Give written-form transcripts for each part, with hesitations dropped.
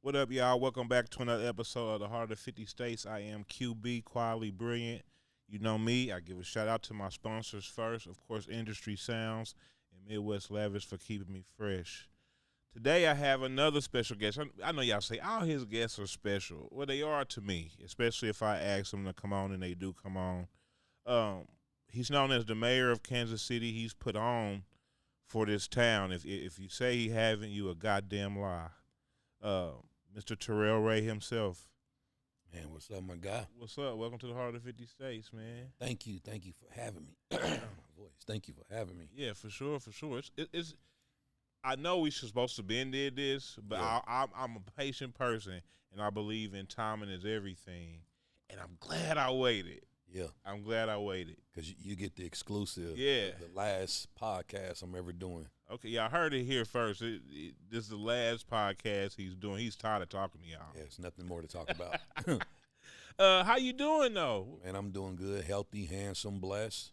What up, y'all? Welcome back to another episode of the Heart of the 50 States. I am QB, quietly brilliant. You know me. I give a shout out to my sponsors first. Of course, Industry Sounds and Midwest Lavish for keeping me fresh. Today I have another special guest. I know y'all say all his guests are special. Well, they are to me, especially if I ask them to come on and they do come on. He's known as the mayor of Kansas City. He's put on for this town. If you say he haven't, you a goddamn lie. Mr. Terrell Ray himself. Man, what's up, my guy? What's up? Welcome to the Heart of the 50 States, man. Thank you for having me. My voice. Thank you for having me. Yeah, for sure. It's I know we supposed to been did this, but Yeah. I'm a patient person, and I believe in timing is everything. And I'm glad I waited. Yeah, I'm glad I waited. because you get the exclusive. Yeah. The last podcast I'm ever doing. Okay, y'all heard it here first. This is the last podcast he's doing. He's tired of talking to y'all. Yeah, it's nothing more to talk about. How you doing though? Man, I'm doing good, healthy, handsome, blessed.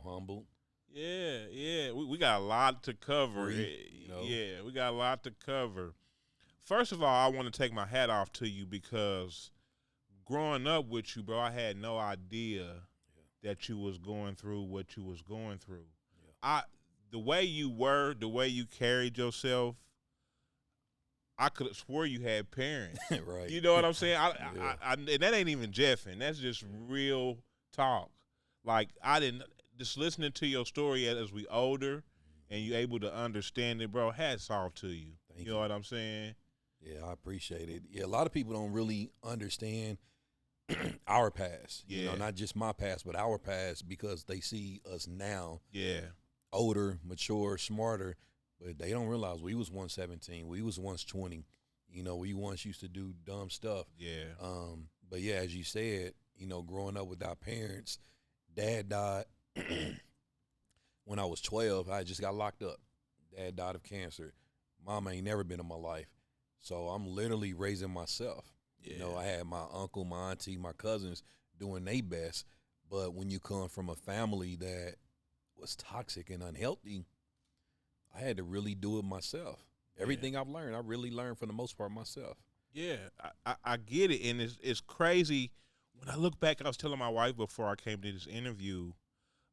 Humble. Yeah. We got a lot to cover. Free, Yeah, we got a lot to cover. First of all, I want to take my hat off to you because growing up with you, bro, I had no idea that you was going through what you was going through. Yeah. The way you were, the way you carried yourself, I could have swore you had parents. Right. You know what I'm saying? Yeah. And that ain't even jeffing. That's just real talk. Like, I didn't, just listening to your story as we older and you able to understand it, bro, hats off to you. Thank You know what I'm saying? Yeah, I appreciate it. Yeah, a lot of people don't really understand our past. Yeah. Not just my past, but our past, because they see us now Yeah. older, mature, smarter, but they don't realize we was once 17, we was once 20. We once used to do dumb stuff. Yeah. But yeah, as you said, growing up with our parents, dad died when I was 12. I just got locked up. Dad died of cancer. Mama ain't never been in my life. So I'm literally raising myself. Yeah. I had my uncle, my auntie, my cousins doing their best. But when you come from a family that was toxic and unhealthy, I had to really do it myself. Everything I've learned, I really learned for the most part myself. Yeah, I get it, and it's crazy. When I look back, I was telling my wife before I came to this interview,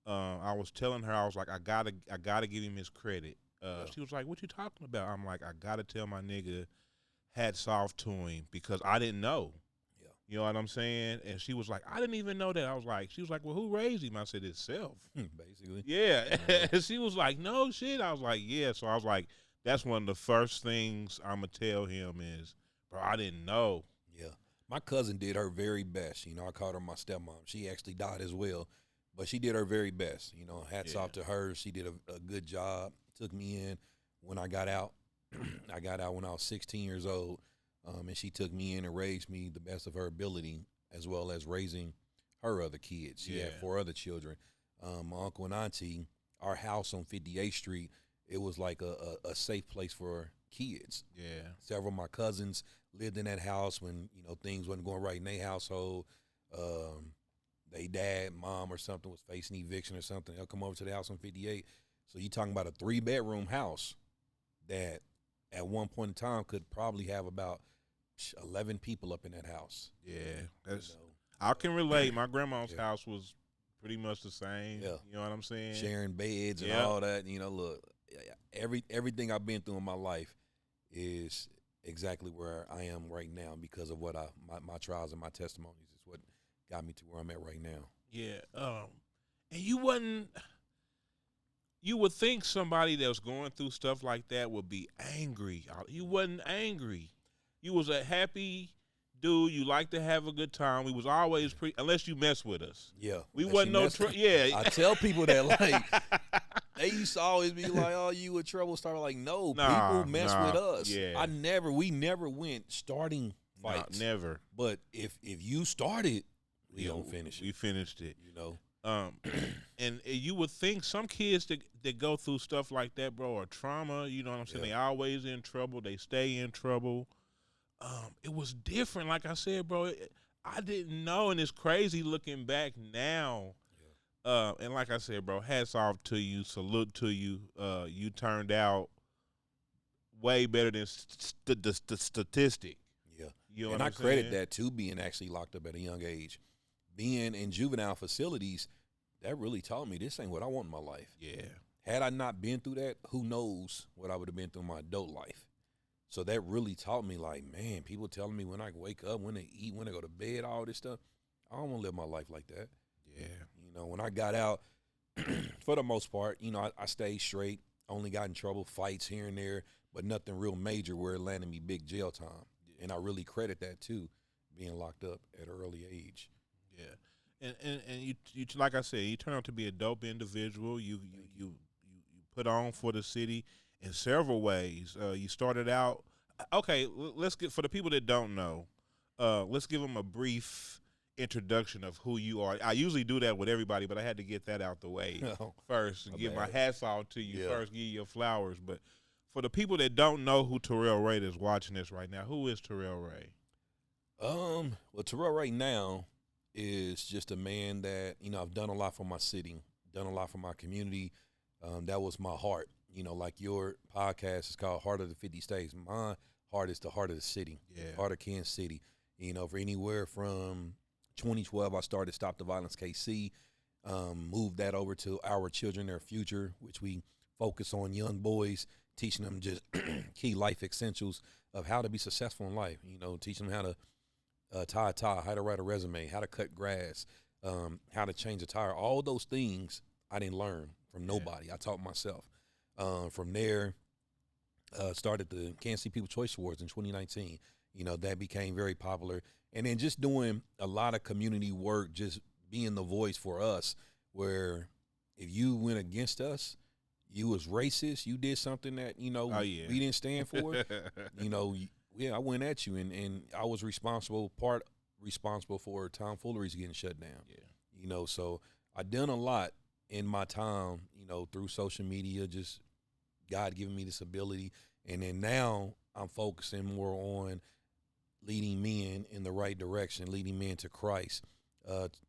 I was telling her, I was like, I gotta give him his credit. She was like, "What you talking about?" I'm like, I gotta tell my nigga, hats off to him, because I didn't know. Yeah. You know what I'm saying? And she was like, I didn't even know that. I was like, she was like, well, who raised him? I said, itself. Basically. Yeah. She was like, no shit. I was like, yeah. So I was like, that's one of the first things I'm going to tell him is, bro, I didn't know. Yeah. My cousin did her very best. I called her my stepmom. She actually died as well, but she did her very best. Hats off to her. She did a good job. Took me in when I got out. I got out when I was 16 years old, and she took me in and raised me the best of her ability, as well as raising her other kids. She had 4 other children. My uncle and auntie, our house on 58th Street, it was like a safe place for kids. Yeah. Several of my cousins lived in that house when, things wasn't going right in their household. They dad, mom or something was facing eviction or something. They'll come over to the house on 58. So you're talking about a 3-bedroom house that at one point in time could probably have about 11 people up in that house. Yeah. I can relate. My grandma's house was pretty much the same. Yeah. You know what I'm saying? Sharing beds and all that. Look, everything I've been through in my life is exactly where I am right now because of what my trials and my testimonies is what got me to where I'm at right now. Yeah. And you would think somebody that was going through stuff like that would be angry. You wasn't angry. You was a happy dude. You like to have a good time. We was always unless you mess with us. Yeah. We wasn't no yeah. I tell people that, like, they used to always be like, "Oh, you in trouble?" Start like, no, people mess with us. Yeah. We never went starting fights. Never. But if you started, we don't finish it. We finished it. And you would think some kids that go through stuff like that, bro, are trauma. You know what I'm saying? They always in trouble. They stay in trouble. It was different. Like I said, bro, I didn't know, and it's crazy looking back now. And like I said, bro, hats off to you. Salute to you. You turned out way better than the statistic. You know And what I I'm credit saying? that to being actually locked up at a young age. Being in juvenile facilities, that really taught me this ain't what I want in my life. Yeah. Had I not been through that, who knows what I would have been through in my adult life. So that really taught me, like, man, people telling me when I wake up, when they eat, when they go to bed, all this stuff. I don't want to live my life like that. Yeah. You know, when I got out, for the most part, you know, I stayed straight, only got in trouble, fights here and there, but nothing real major where it landed me big jail time. And I really credit that too, being locked up at an early age. Yeah. And you like I said, you turn out to be a dope individual. You put on for the city in several ways. You started out okay. Let's get for the people that don't know. Let's give them a brief introduction of who you are. I usually do that with everybody, but I had to get that out the way first and give my hats off to you first, give you your flowers. But for the people that don't know who Terrell Ray is watching this right now, who is Terrell Ray? Well, Terrell right now is just a man that, you know, I've done a lot for my city, done a lot for my community. That was my heart. You know, like your podcast is called Heart of the 50 States. My heart is the heart of the city, heart of Kansas City. You know, for anywhere from 2012, I started Stop the Violence KC, moved that over to Our Children, Their Future, which we focus on young boys, teaching them just key life essentials of how to be successful in life. You know, teaching them how to tie a tie, how to write a resume, how to cut grass, how to change a tire. All those things I didn't learn from nobody. I taught myself. From there, started the Kansas City People's Choice Awards in 2019. You know, that became very popular. And then just doing a lot of community work, just being the voice for us, where if you went against us, you was racist, you did something that, you know, we didn't stand for, you know, I went at you, and I was responsible for tomfooleries getting shut down. Yeah. You know, so I done a lot in my time, you know, through social media, just God giving me this ability. And then now I'm focusing more on leading men in the right direction, leading men to Christ,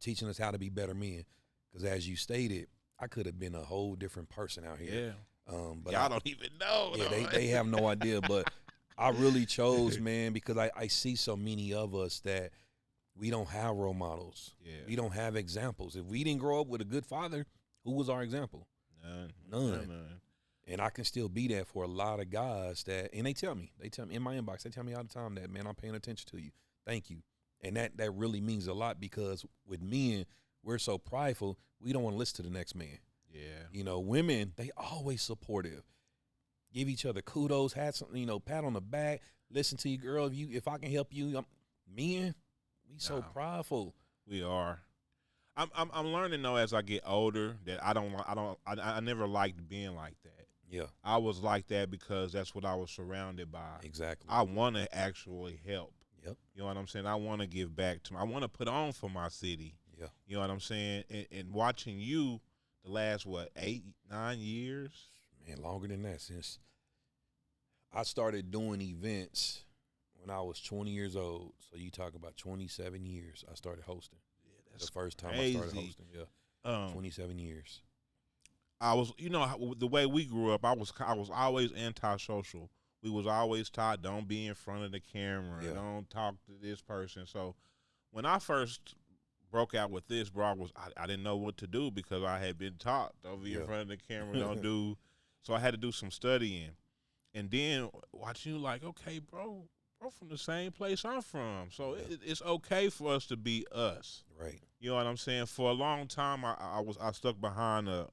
teaching us how to be better men. Because as you stated, I could have been a whole different person out here. Yeah. But I don't even know. Yeah, they have no idea. But I really chose, man, because I see so many of us that we don't have role models. Yeah. We don't have examples. If we didn't grow up with a good father, who was our example? None. And I can still be that for a lot of guys that, and they tell me in my inbox, they tell me all the time that, man, I'm paying attention to you. Thank you. And that really means a lot, because with men, we're so prideful, we don't want to listen to the next man. Yeah. You know, women, they always supportive. Give each other kudos, had something, you know, pat on the back, listen to you, girl. If I can help you, men, we so prideful. We are. I'm learning though as I get older that I never liked being like that. Yeah. I was like that because that's what I was surrounded by. Exactly. I want to actually help. Yep. You know what I'm saying? I want to give back I want to put on for my city. Yeah. You know what I'm saying? And watching you the last, 8, 9 years? Man, longer than that, since I started doing events when I was 20 years old. So you talk about 27 years I started hosting. Yeah, that's the first time crazy. I started hosting. Yeah. 27 years. I was, you know, the way we grew up, I was always antisocial. We was always taught, don't be in front of the camera, don't talk to this person. So when I first broke out with this, bro, I didn't know what to do because I had been taught, don't be in front of the camera, don't do. So I had to do some studying. And then watching you like, okay, bro from the same place I'm from. So it's okay for us to be us. Right. You know what I'm saying? For a long time, I stuck behind a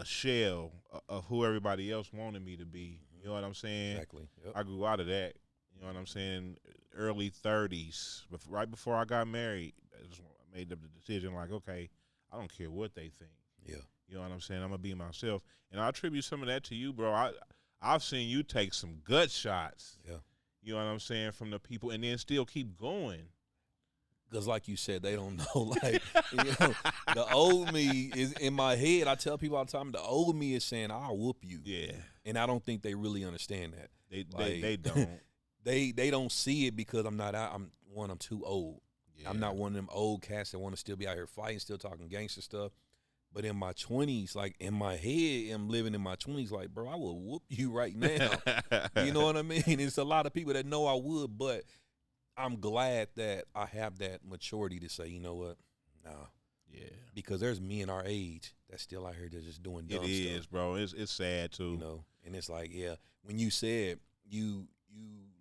shell of who everybody else wanted me to be. You know what I'm saying? Exactly. Yep. I grew out of that. You know what I'm saying? Early 30s, right before I got married, I made the decision like, okay, I don't care what they think. Yeah. You know what I'm saying? I'm gonna be myself, and I attribute some of that to you, bro. I've seen you take some gut shots. Yeah. You know what I'm saying, from the people, and then still keep going. Because like you said, they don't know. Like, you know, the old me is in my head. I tell people all the time, the old me is saying, I'll whoop you. Yeah. And I don't think they really understand that. They don't. They don't see it because I'm too old. Yeah. I'm not one of them old cats that want to still be out here fighting, still talking gangster stuff. But in my 20s, like in my head, I'm living in my 20s, like, bro, I will whoop you right now. You know what I mean? It's a lot of people that know I would, but I'm glad that I have that maturity to say, you know what, nah, Yeah. because there's men our age that's still out here that's just doing dumb It is, stuff, bro. It's sad too. you know. And it's like, yeah, when you said you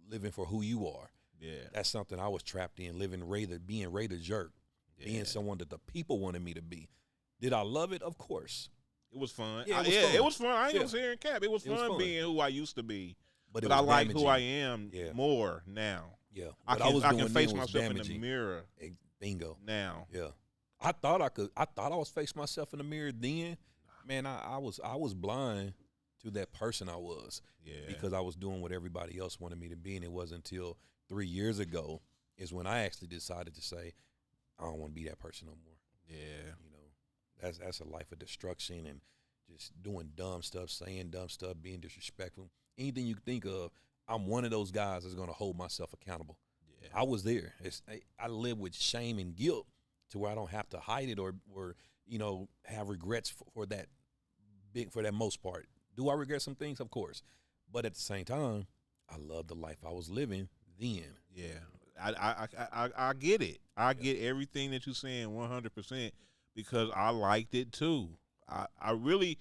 living for who you are, Yeah. that's something I was trapped in, being Ray the jerk, being someone that the people wanted me to be. Did I love it? Of course. It was fun. Yeah, it was It fun. was fun. I ain't Yeah. gonna sit here and cap. It was It was fun fun. being who I used to be. But But it I was like damaging. who I am Yeah. more now. Yeah. I What I was can doing face then was myself in the damaging. mirror Bingo. now. Yeah. I thought I was facing myself in the mirror then. Man, I was blind to that person I was. Yeah. Because I was doing what everybody else wanted me to be, and it wasn't until 3 years ago is when I actually decided to say, I don't want to be that person no more. Yeah. You know, that's a life of destruction and just doing dumb stuff, saying dumb stuff, being disrespectful. Anything you think of, I'm one of those guys that's going to hold myself accountable. Yeah. I was there. I live with shame and guilt to where I don't have to hide it or you know, have regrets for that most part. Do I regret some things? Of course. But at the same time, I love the life I was living then. Yeah. I get it. I get everything that you're saying 100% because I liked it too. I really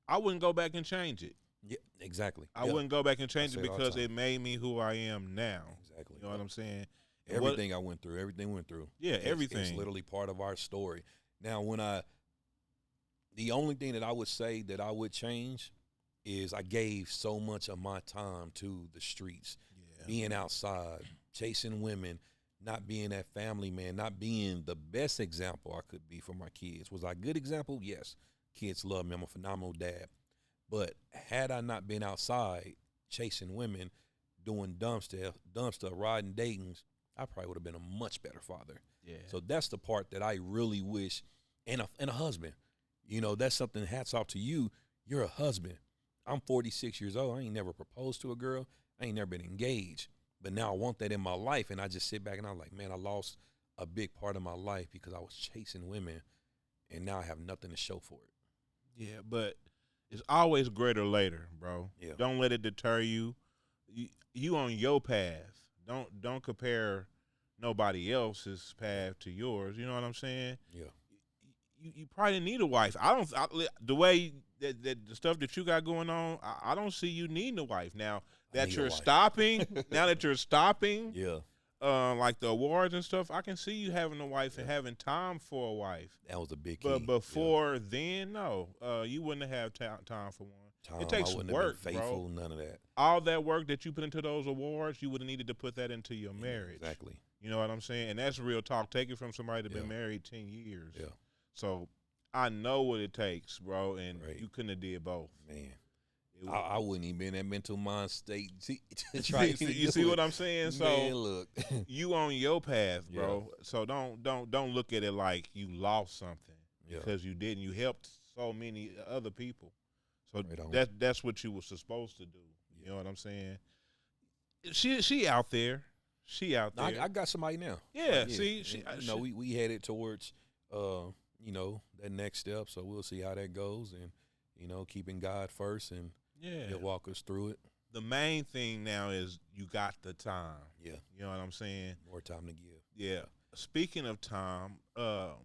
I wouldn't go back and change it. Yeah, exactly. I wouldn't go back and change I it say it all because the it time. made me who I am now. Exactly. You know what I'm saying? And Everything I went through, everything went through. Yeah, It's everything. literally part of our story. Now, the only thing that I would say that I would change is I gave so much of my time to the streets, Yeah. being outside, chasing women, not being that family man, not being the best example I could be for my kids. Was I a good example? Yes. Kids love me. I'm a phenomenal dad. But had I not been outside chasing women, doing dumb stuff, riding Dayton's, I probably would have been a much better father. Yeah. So that's the part that I really wish, and a husband. You know, that's something, hats off to you. You're a husband. I'm 46 years old. I ain't never proposed to a girl. I ain't never been engaged. But now I want that in my life, and I just sit back and I'm like, man, I lost a big part of my life because I was chasing women, and now I have nothing to show for it. Yeah, but it's always greater later, bro. Yeah. Don't let it deter you. You on your path. Don't compare nobody else's path to yours. You know what I'm saying? Yeah. You probably need a wife. The way that the stuff that you got going on, I don't see you needing a wife now that need a you're wife. stopping. Now that you're stopping, Yeah. like the awards and stuff, I can see you having a wife and having time for a wife. That was a big key. But before then, no, you wouldn't have time for one. It takes I wouldn't work, have been faithful, bro. none of that. All that work that you put into those awards, you would have needed to put that into your marriage. Exactly. You know what I'm saying? And that's real talk. Take it from somebody that's been Yeah. married 10 years. Yeah. So I know what it takes, bro, and Right. you couldn't have did both. Man. It I wouldn't even be in that mental mind state to try to you do see it. what I'm saying? So Man, look. you on your path, bro. So don't look at it like you lost something Yeah. because you didn't. You helped so many other people. So Right on. that's what you were supposed to do. You know what I'm saying? She out there. She out there. I got somebody now. Yeah, see, we headed towards, that next step. So we'll see how that goes, and keeping God first, and He'll walk us through it. The main thing now is you got the time. Yeah, You know what I'm saying? more time to give. Yeah. Speaking of time, the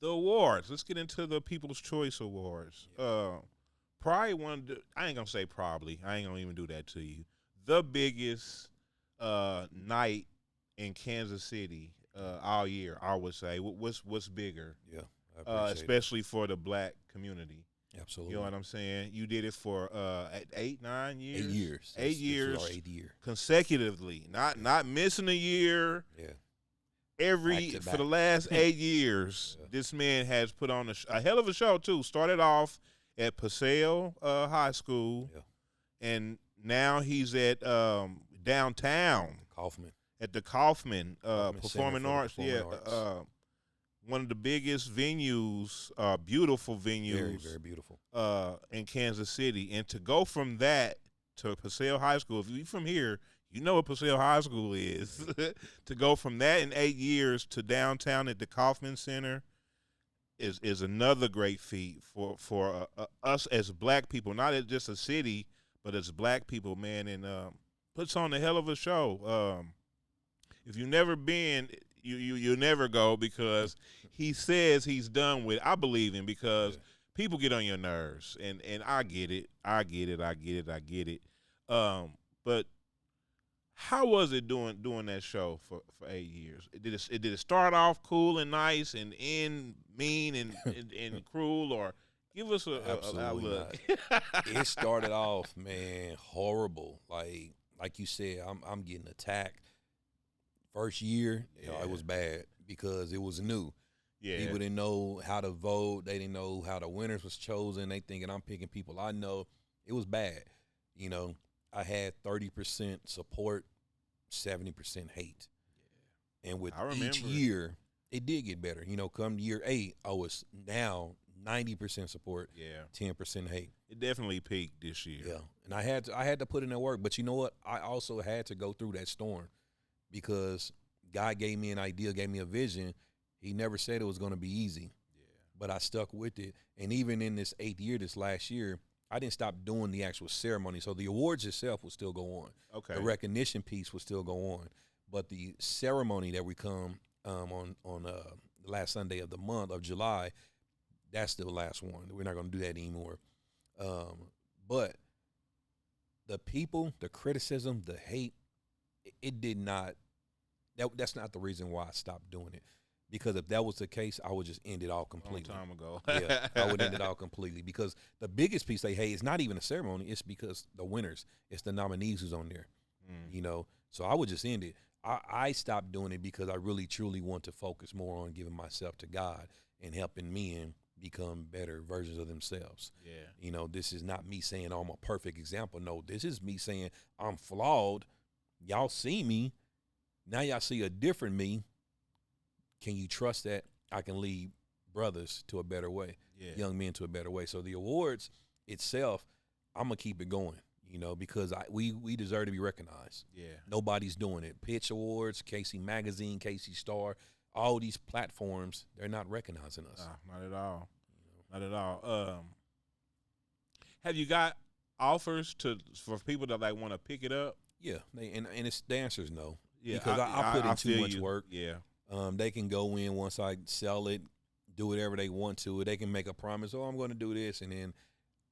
awards. Let's get into the People's Choice Awards. Probably one of the, I ain't gonna say probably. I ain't gonna even do that to you. The biggest night in Kansas City all year, I would say. What's bigger? Yeah, I appreciate Especially for the black community. it. Absolutely. You know what I'm saying? You did it for 8, 9 years. 8 years. 8 This years is our 8th year. consecutively. Not missing a year. Yeah. Every Back to for the back. last 8 years, Yeah. this man has put on a hell of a show too. Started off at Paseo High School, Yeah. and now he's at downtown Kaufman. at the Kaufman Kaufman Performing Center for the Arts. Performing Arts. One of the biggest venues, beautiful venues, Very, very beautiful. in Kansas City. And to go from that to Paseo High School, if you're from here, you know what Paseo High School is. To go from that in 8 years to downtown at the Kaufman Center is another great feat for us as black people, not as just a city, but as black people, man. And puts on a hell of a show. if you've never been, you'll never go because he says he's done with. I believe him because people get on your nerves, and I get it. I get it. But how was it doing that show for 8 years? Did it start off cool and nice and end mean and cruel, or give us a Absolutely look? not. It started off, man, horrible. Like you said, I'm getting attacked. First year, it was bad because it was new. Yeah. People didn't know how to vote. They didn't know how the winners was chosen. They thinking I'm picking people I know. It was bad. I had 30% support, 70% hate. Yeah. And with each year, it did get better. Come year 8, I was now 90% support, 10% hate. It definitely peaked this year. Yeah, and I had to put in that work. But you know what? I also had to go through that storm because God gave me an idea, gave me a vision. He never said it was going to be easy, but I stuck with it. And even in this 8th year, this last year, I didn't stop doing the actual ceremony. So the awards itself will still go on. Okay. The recognition piece will still go on. But the ceremony that we come on the last Sunday of the month of July, that's the last one. We're not going to do that anymore. But the people, the criticism, the hate, it did not. That's not the reason why I stopped doing it. Because if that was the case, I would just end it all completely. Long time ago. Yeah, I would end it all completely. Because the biggest piece they hate is not even a ceremony. It's because the winners. It's the nominees who's on there. So I would just end it. I stopped doing it because I really, truly want to focus more on giving myself to God and helping men become better versions of themselves. Yeah. This is not me saying, oh, I'm a perfect example. No, this is me saying I'm flawed. Y'all see me. Now y'all see a different me. Can you trust that I can lead brothers to a better way, young men to a better way? So the awards itself, I'm going to keep it going, because we deserve to be recognized. Yeah. Nobody's doing it. Pitch Awards, KC Magazine, KC Star, all these platforms, they're not recognizing us. Not at all. Not at all. Have you got offers for people that want to pick it up? Yeah, and the answer is no. Yeah, because I put in too much work. Yeah. They can go in once I sell it, do whatever they want to. They can make a promise, I'm going to do this, and then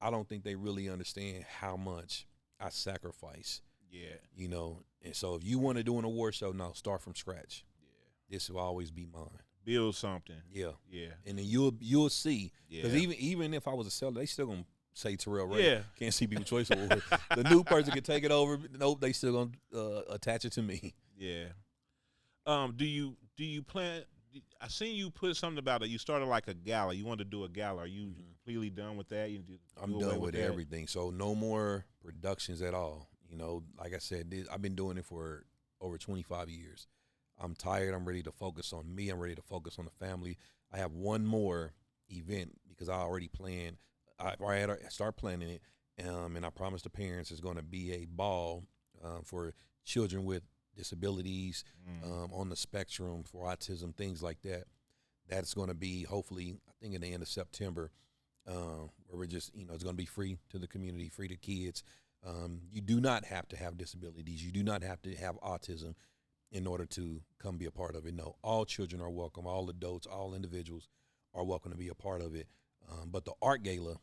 I don't think they really understand how much I sacrifice. Yeah. And so if you want to do an award show, no, start from scratch. Yeah. This will always be mine. Build something. Yeah. Yeah. And then you'll see. Because even if I was a seller, they still going to say Terrell Ray. Can't see People Choice Award. The new person can take it over. Nope, they still going to attach it to me. Yeah. Do you plan? I seen you put something about it. You started like a gala. You wanted to do a gala. Are you completely done with that? I'm done with everything. So no more productions at all. Like I said, I've been doing it for over 25 years. I'm tired. I'm ready to focus on me. I'm ready to focus on the family. I have one more event because I already planned. I start planning it, and I promised the parents it's going to be a ball for children with disabilities, on the spectrum, for autism, things like that. That's going to be hopefully, I think, in the end of September, where we're just, it's going to be free to the community, free to kids. You do not have to have disabilities. You do not have to have autism in order to come be a part of it. No, all children are welcome. All adults, all individuals are welcome to be a part of it. But the art gala,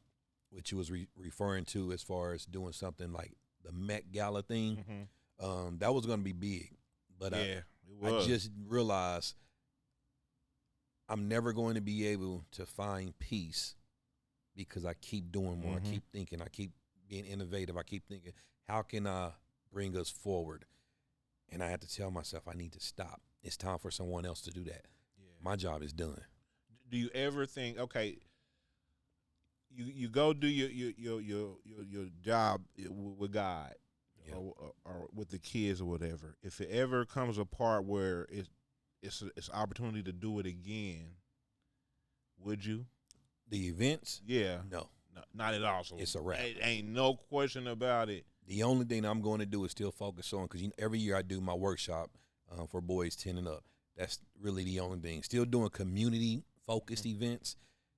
which you was referring to as far as doing something like the Met Gala thing, that was going to be big. But I just realized I'm never going to be able to find peace because I keep doing more. I keep thinking. I keep being innovative. I keep thinking, how can I bring us forward? And I had to tell myself I need to stop. It's time for someone else to do that. Yeah. My job is done. Do you ever think, okay, you go do your job with God, or with the kids or whatever? If it ever comes a part where it's an opportunity to do it again, would you? The events? Yeah. No, not at all. So it's a wrap. Ain't no question about it. The only thing I'm going to do is still focus on, because every year I do my workshop for boys 10 and up. That's really the only thing. Still doing community-focused events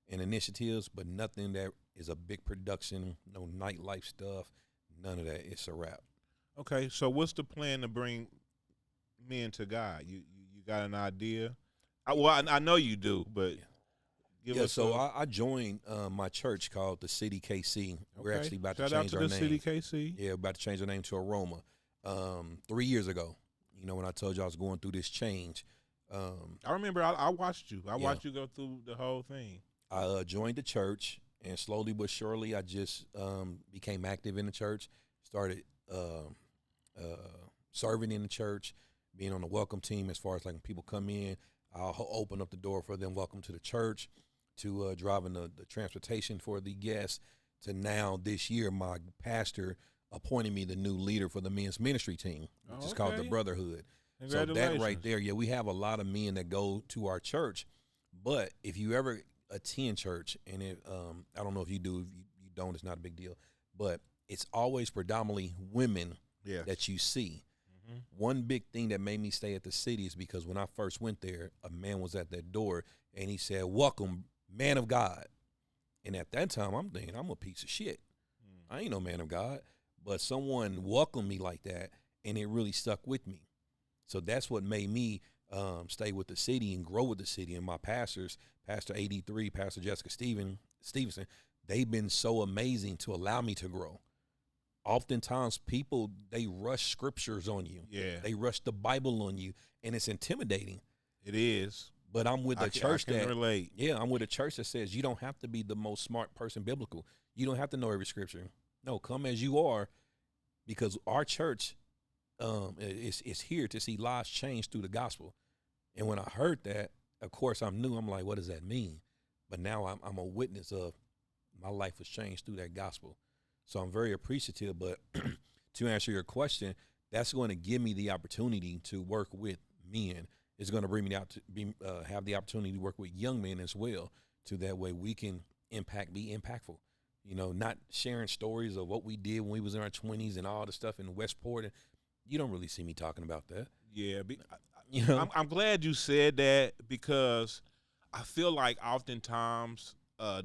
and initiatives, but nothing that is a big production, no nightlife stuff, none of that. It's a wrap. Okay, so what's the plan to bring men to God? You got an idea? I know you do, but give us. So I joined my church called the City KC. We're actually about to Shout out change to our the name. City KC. Yeah, about to change our name to Aroma. 3 years ago, when I told you I was going through this change. I remember I watched you. I watched you go through the whole thing. I joined the church, and slowly but surely, I just became active in the church. Started serving in the church, being on the welcome team as far as like when people come in, I'll open up the door for them, welcome to the church, to driving the transportation for the guests, to now this year my pastor appointed me the new leader for the men's ministry team, which is called the Brotherhood. So that right there, we have a lot of men that go to our church, but if you ever attend church, and I don't know if you do, if you don't, it's not a big deal, but it's always predominantly women that you see. Mm-hmm. One big thing that made me stay at the City is because when I first went there, a man was at that door, and he said, "Welcome, man of God." And at that time, I'm thinking, I'm a piece of shit. I ain't no man of God. But someone welcomed me like that, and it really stuck with me. So that's what made me stay with the City and grow with the City. And my pastors, Pastor AD3, Pastor Jessica Stevenson, they've been so amazing to allow me to grow. Oftentimes, people, they rush scriptures on you. Yeah. They rush the Bible on you, and it's intimidating. It is. But I'm with a church that relate. Yeah, I'm with a church that says you don't have to be the most smart person biblical. You don't have to know every scripture. No, come as you are, because our church is here to see lives change through the gospel. And when I heard that, of course, I'm new. I'm like, what does that mean? But now I'm a witness of my life was changed through that gospel. So I'm very appreciative. But to answer your question, that's going to give me the opportunity to work with men. It's going to bring me out to have the opportunity to work with young men as well, to that way we can be impactful. Not sharing stories of what we did when we was in our 20s and all the stuff in Westport. And you don't really see me talking about that. Yeah, I'm glad you said that, because I feel like oftentimes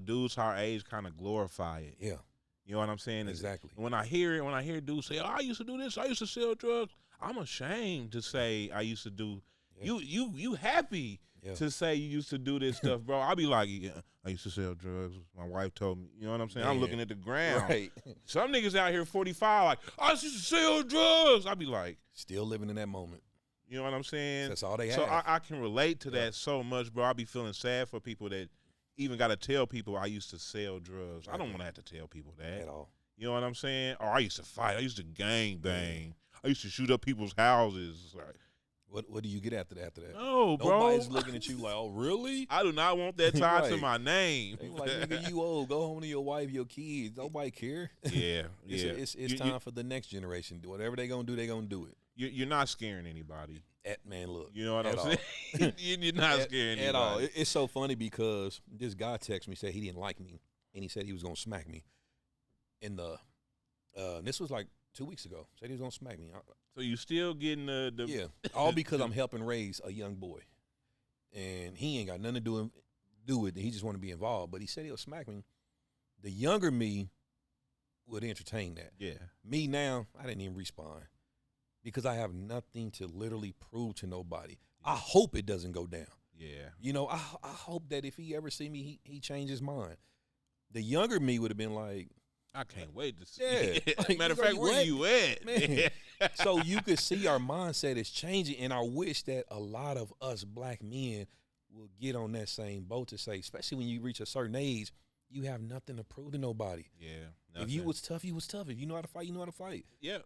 dudes our age kind of glorify it. Yeah. You know what I'm saying? Exactly. When I hear dudes say, "Oh, I used to do this, I used to sell drugs," I'm ashamed to say I used to do. Yeah. You happy to say you used to do this stuff, bro? I'll be like, yeah, I used to sell drugs. My wife told me. You know what I'm saying? Man. I'm looking at the ground. Right. Some niggas out here 45 like, I used to sell drugs. I'll be like, still living in that moment. You know what I'm saying? That's all they have. So I can relate to that so much, bro. I be feeling sad for people that even got to tell people I used to sell drugs. Right. I don't want to have to tell people that. At all. You know what I'm saying? Or I used to fight. I used to gang bang. I used to shoot up people's houses. Like, what do you get after that? No, bro. Nobody's looking at you like, oh, really? I do not want that tied to my name. They like, nigga, you old. Go home to your wife, your kids. Nobody care. Yeah, It's time for the next generation. Whatever they gonna do, they gonna do it. You're not scaring anybody. Man, look. You know what I'm saying? You're not scaring anybody. At all. It's so funny because this guy texted me, said he didn't like me, and he said he was gonna smack me. This was like 2 weeks ago. Said he was gonna smack me. So you still getting the yeah, all because I'm helping raise a young boy, and he ain't got nothing to do with it. He just want to be involved. But he said he'll smack me. The younger me would entertain that. Yeah. Me now, I didn't even respond because I have nothing to literally prove to nobody. Yeah. I hope it doesn't go down. Yeah. I hope that if he ever see me, he changes his mind. The younger me would have been like, I can't wait to see. Yeah. Like, matter of fact, where you at? Man. So you could see our mindset is changing, and I wish that a lot of us black men will get on that same boat to say, especially when you reach a certain age, you have nothing to prove to nobody. Yeah. Nothing. If you was tough, you was tough. If you know how to fight, you know how to fight. Yeah.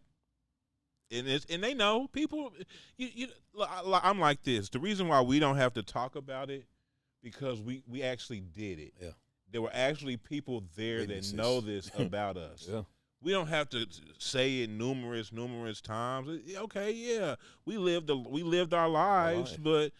And they know people. I'm like this. The reason why we don't have to talk about it because we actually did it. Yeah. There were actually people there Witnesses. That know this about us. Yeah. We don't have to say it numerous times. Okay, yeah, we lived our lives, but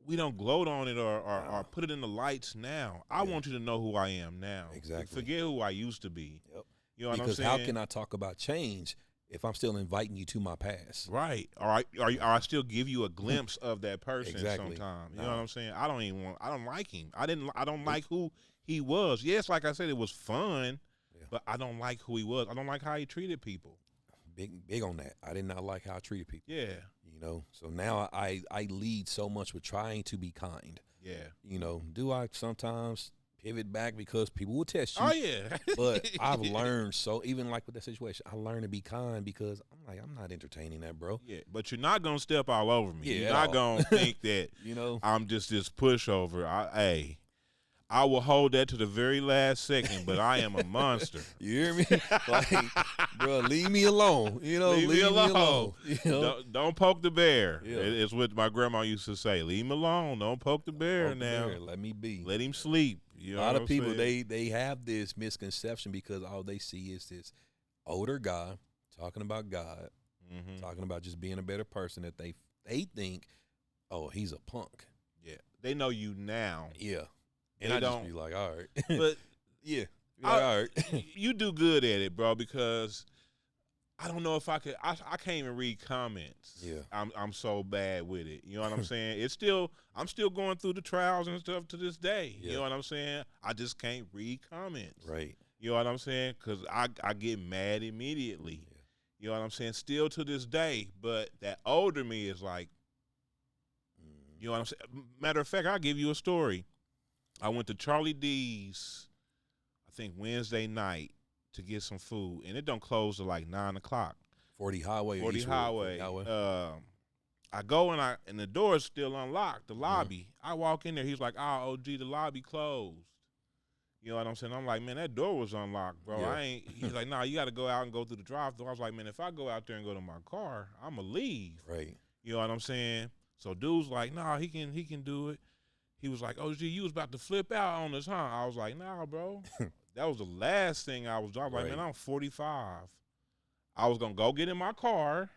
we don't gloat on it or put it in the lights now. I want you to know who I am now. Exactly. Forget who I used to be. Yep. You know what because I'm saying? How can I talk about change if I'm still inviting you to my past? Right. Or I still give you a glimpse of that person exactly. sometime. You know what I'm saying? I don't like him. I don't like who he was. Yes, like I said, it was fun, but I don't like who he was. I don't like how he treated people. big on that. I did not like how I treated people. Yeah. You know, so now I lead so much with trying to be kind. Yeah. You know, do I sometimes pivot back because people will test you? Oh yeah. But I've learned, so even like with that situation, I learned to be kind because I'm not entertaining that, bro. Yeah, but you're not gonna step all over me. Yeah, You're at not all. gonna think that You know, I'm just this pushover. I will hold that to the very last second, but I am a monster. you hear me? Like, bro, leave me alone. You know, Leave me alone. You know? Don't poke the bear. Yeah. It's what my grandma used to say. Leave him alone. Don't poke the bear Poke the now. bear, let me be. Let him sleep. You know A lot what of I'm people saying? they have this misconception because all they see is this older guy talking about God, Mhm. talking about just being a better person, that they think, oh, he's a punk. Yeah, they know you now, Yeah. And They I just don't- be like, all right. but yeah. Be like, all right. you do good at it, bro. Because I don't know if I could. I can't even read comments. Yeah. I'm so bad with it. You know what I'm saying? I'm still going through the trials and stuff to this day. You Yeah. know what I'm saying? I just can't read comments. Right. You know what I'm saying? Because I get mad immediately. Yeah. You know what I'm saying? Still to this day. But that older me is like, you know what I'm saying? Matter of fact, I'll give you a story. I went to Charlie D's, I think Wednesday night, to get some food, and it don't close till like 9 o'clock. 40 Highway. or 40 Eastwood? Highway. 40 Highway. I go and the door is still unlocked, the lobby. I walk in there, he's like, "Oh, OG, the lobby closed." You know what I'm saying? I'm like, "Man, that door was unlocked, bro." Yeah. He's like, "Nah, you got to go out and go through the drive-thru." I was like, "Man, if I go out there and go to my car, I'ma leave." Right. You know what I'm saying? So dude's like, "Nah, he can do it." He was like, "OG, you was about to flip out on us, huh?" I was like, "Nah, bro." That was the last thing I was like, Right. "Man, I'm 45. I was gonna go get in my car,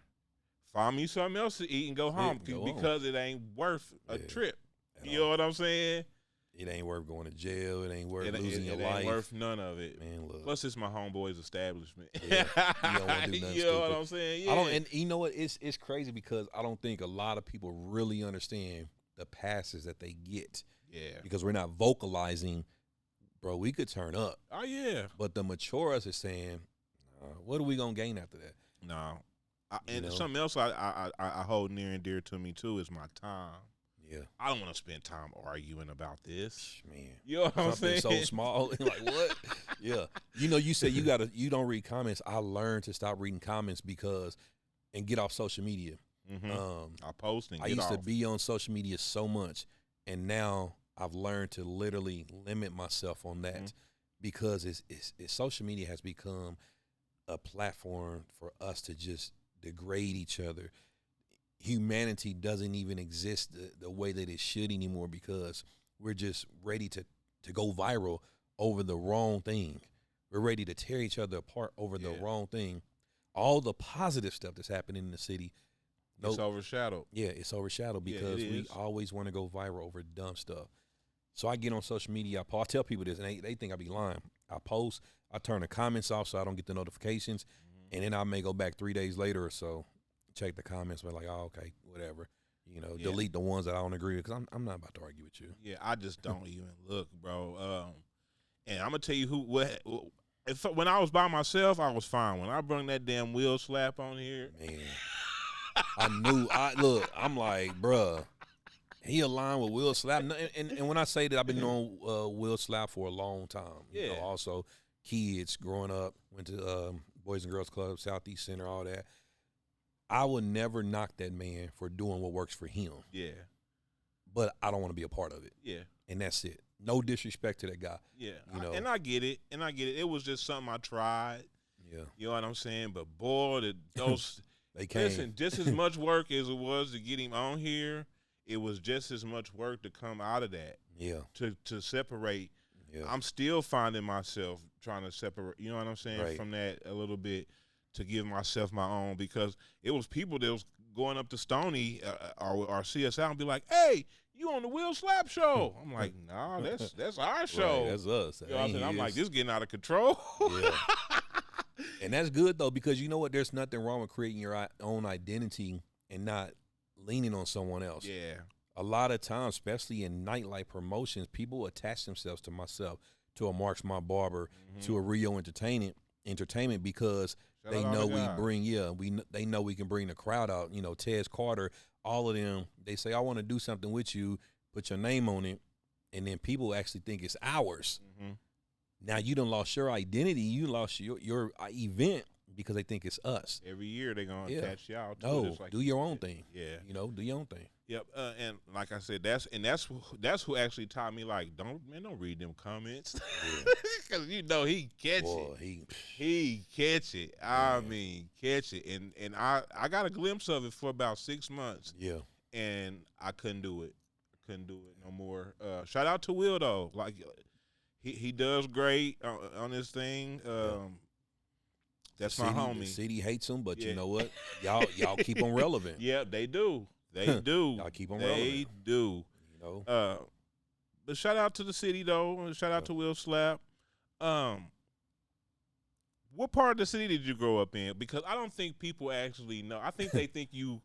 find me something else to eat, and go home go home. because it ain't worth a Yeah, trip." at You know all. what I'm saying? It ain't worth going to jail. It ain't worth It losing your ain't life. worth none of it. Man, look. Plus, it's my homeboy's establishment. Yeah, you don't wanna do nothing You know what stupid. I'm saying? Yeah. I don't, and you know what? It's crazy because I don't think a lot of people really understand the passes that they get Yeah. because we're not vocalizing, bro. We could turn up, Oh yeah. but the mature us is saying, what are we gonna gain after that? No. You And know? something else I hold near and dear to me too is my time. Yeah, I don't want to spend time arguing about this. man. You know what I'm Something saying? so small, like what? Yeah, you know, you say you don't read comments. I learned to stop reading comments because and get off social media. I post and I get used to off. be on social media so much, and now I've learned to literally limit myself on that because it's social media has become a platform for us to just degrade each other. Humanity doesn't even exist the way that it should anymore because we're just ready to go viral over the wrong thing. We're ready to tear each other apart over the wrong thing. All the positive stuff that's happening in the city, It's overshadowed. yeah, it's overshadowed Yeah, because it we is. always want to go viral over dumb stuff. So I get on social media. I tell people this, and they think I be lying. I post. I turn the comments off so I don't get the notifications, and then I may go back 3 days later or so, check the comments, but like, oh, okay, whatever. You know, delete the ones that I don't agree with because I'm not about to argue with you. Yeah, I just don't even look, bro. And I'm gonna tell you when I was by myself, I was fine. When I bring that damn wheel slap on here, Man, I'm like, bruh, he aligned with Will Slap. And when I say that, I've been knowing Will Slap for a long time. You know, also kids growing up, went to Boys and Girls Club, Southeast Center, all that. I would never knock that man for doing what works for him. yeah, But I don't want to be a part of it. yeah, And that's it. No disrespect to that guy. yeah. You know. And I get it. It was just something I tried. Yeah. You know what I'm saying? But boy, those They came. listen, just as much work as it was to get him on here, it was just as much work to come out of that. Yeah. To separate. Yeah. I'm still finding myself trying to separate, you know what I'm saying, Right. from that a little bit to give myself my own because it was people that was going up to Stony or see us out and be like, "Hey, you on the Will Slap show?" I'm like, "Nah, that's our show." Right, that's us. You know what I'm saying? I'm like, this. this getting out of control. Yeah. And that's good though, because you know what? There's nothing wrong with creating your own identity and not leaning on someone else. Yeah. A lot of times, especially in nightlife promotions, people attach themselves to myself, to a Mark's My Barber, to a Rio Entertainment because Shout They out all know the we guys. bring they know we can bring the crowd out. You know, Tez Carter, all of them. They say I want to do something with you, put your name on it, and then people actually think it's ours. Mm-hmm. Now you done lost your identity. You lost your event because they think it's us. Every year they gonna Yeah. attach y'all to it. No, It's like, do your own thing. Yeah. You know, do your own thing. Yep. And like I said, that's who actually taught me, like, don't read them comments, because you know he catch Boy, it. He catch it. I mean, catch it. And I got a glimpse of it for about 6 months. Yeah. And I couldn't do it. No more. Shout out to Will though. Like he does great on this thing. That's my homie. The city hates him, but Yeah. you know what? Y'all keep them relevant. Yeah, they do. They do. Y'all keep them They relevant. do. You know. But shout out to the city though, and shout out to Will Slap. What part of the city did you grow up in? Because I don't think people actually know. I think they think you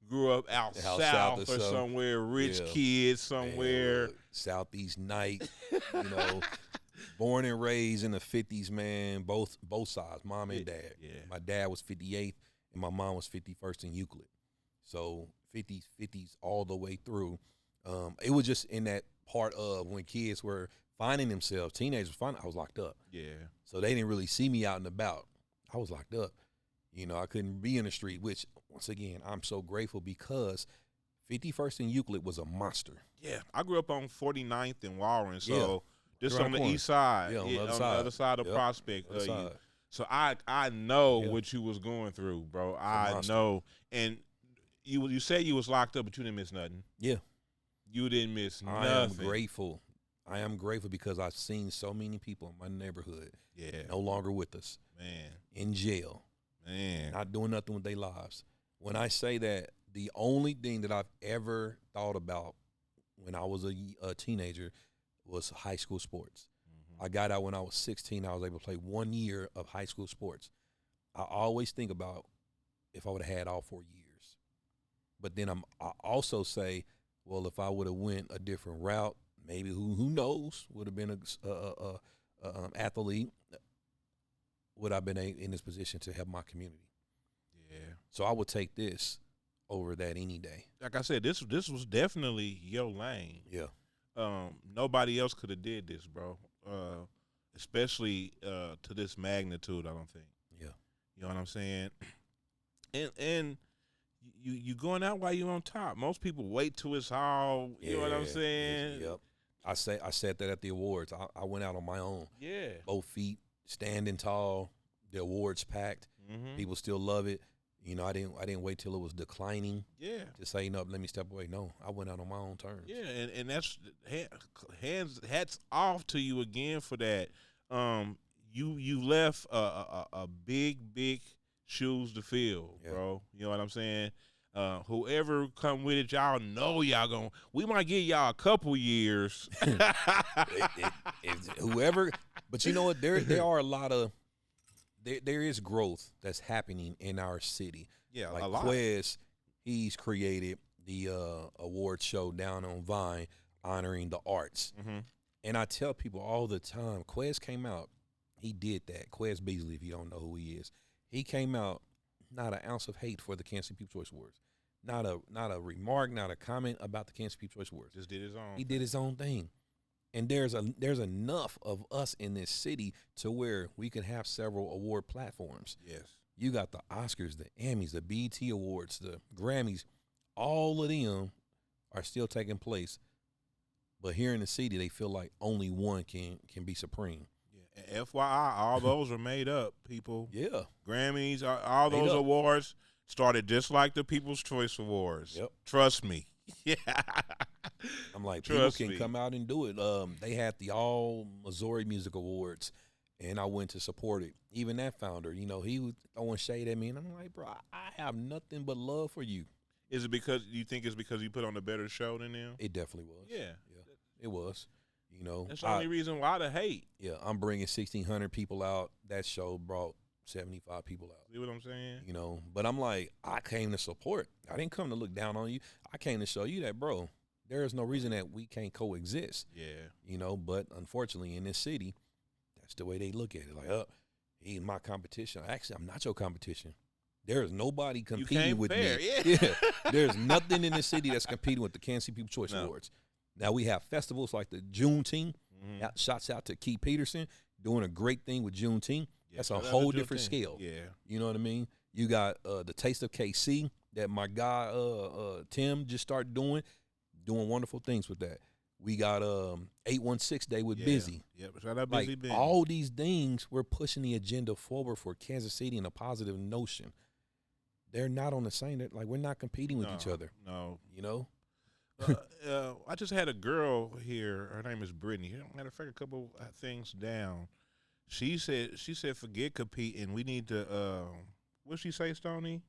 grew up out south or somewhere, rich kids somewhere. Southeast night, you know. Born and raised in the 50s, man, both sides, mom and dad. Yeah. My dad was 58th, and my mom was 51st in Euclid. So 50s all the way through. It was just in that part of when kids were finding themselves, teenagers were finding, I was locked up. Yeah. So they didn't really see me out and about. I was locked up. You know, I couldn't be in the street, which, once again, I'm so grateful because 51st and Euclid was a monster. Yeah. I grew up on 49th and Warren, so just Right on the corner. east side. Yeah, on the the other side of Prospect. Other side. So I know what you was going through, bro. I know. And you said you was locked up, but you didn't miss nothing. Yeah. You didn't miss nothing. I am grateful. I am grateful because I've seen so many people in my neighborhood no longer with us. Man. In jail. Man. Not doing nothing with their lives. When I say that, the only thing that I've ever thought about when I was a teenager was high school sports. I got out when I was 16. I was able to play 1 year of high school sports. I always think about if I would have had all 4 years. But then I also say, well, if I would have went a different route, maybe who knows, would have been a athlete, would I have been in this position to help my community. Yeah. So I would take this over that any day. Like I said, this was definitely your lane. Yeah. Nobody else could have did this, bro. Especially to this magnitude, I don't think. Yeah. You know what I'm saying? And you going out while you on top. Most people wait till it's all, you know what I'm saying? Yep. I said that at the awards. I went out on my own. Yeah. Both feet, standing tall, the awards packed. Mm-hmm. People still love it. You know, I didn't wait till it was declining. Yeah. To say, no, let me step away. No, I went out on my own terms. Yeah, and that's hats off to you again for that. You left a big shoes to fill, bro. You know what I'm saying? Whoever come with it, y'all know we might give y'all a couple years. Whoever, but you know what? There are a lot of there is growth that's happening in our city. Yeah, like a lot. Quez, he's created the award show down on Vine honoring the arts. Mm-hmm. And I tell people all the time, Quez came out, he did that. Quez Beasley, if you don't know who he is, he came out, not an ounce of hate for the Kansas City People's Choice Awards. Not a remark, not a comment about the Kansas City People's Choice Awards. Just did his own. He did his own thing. And there's enough of us in this city to where we can have several award platforms. Yes. You got the Oscars, the Emmys, the BET Awards, the Grammys. All of them are still taking place. But here in the city, they feel like only one can be supreme. Yeah. And FYI, all those are made up, people. Yeah. Grammys, all those awards started just like the People's Choice Awards. Yep. Trust me. Yeah. I'm like, Trust people can come out and do it. They had the All Missouri Music Awards, and I went to support it. Even that founder, you know, he was throwing shade at me, and I'm like, bro, I have nothing but love for you. Is it because you put on a better show than them? It definitely was. Yeah. It was. You know, that's the only reason why the hate. Yeah, I'm bringing 1,600 people out. That show brought 75 people out. See what I'm saying? You know, but I'm like, I came to support. I didn't come to look down on you. I came to show you that, bro, there is no reason that we can't coexist. Yeah. You know, but unfortunately in this city, that's the way they look at it. Like, He's my competition. Actually, I'm not your competition. There is nobody You competing came with fair, me. yeah. There's nothing in the city that's competing with the Kansas City People's Choice No. Awards. Now we have festivals like the Juneteenth. Mhm. Shouts out to Keith Peterson doing a great thing with Juneteenth. Yeah, That's a shout out to whole different Juneteenth. scale. Yeah. You know what I mean? You got the Taste of KC that my guy Tim just started doing wonderful things with that. We got 816 Day with Yeah. Busy. Yep. Shout out Like Busy Ben. all these things, we're pushing the agenda forward for Kansas City in a positive notion. They're not on the same. Like we're not competing with each other. No. You know. I just had a girl here. Her name is Brittany. Matter of fact, a couple things down. She said, forget competing. We need to, what'd she say, Stoney?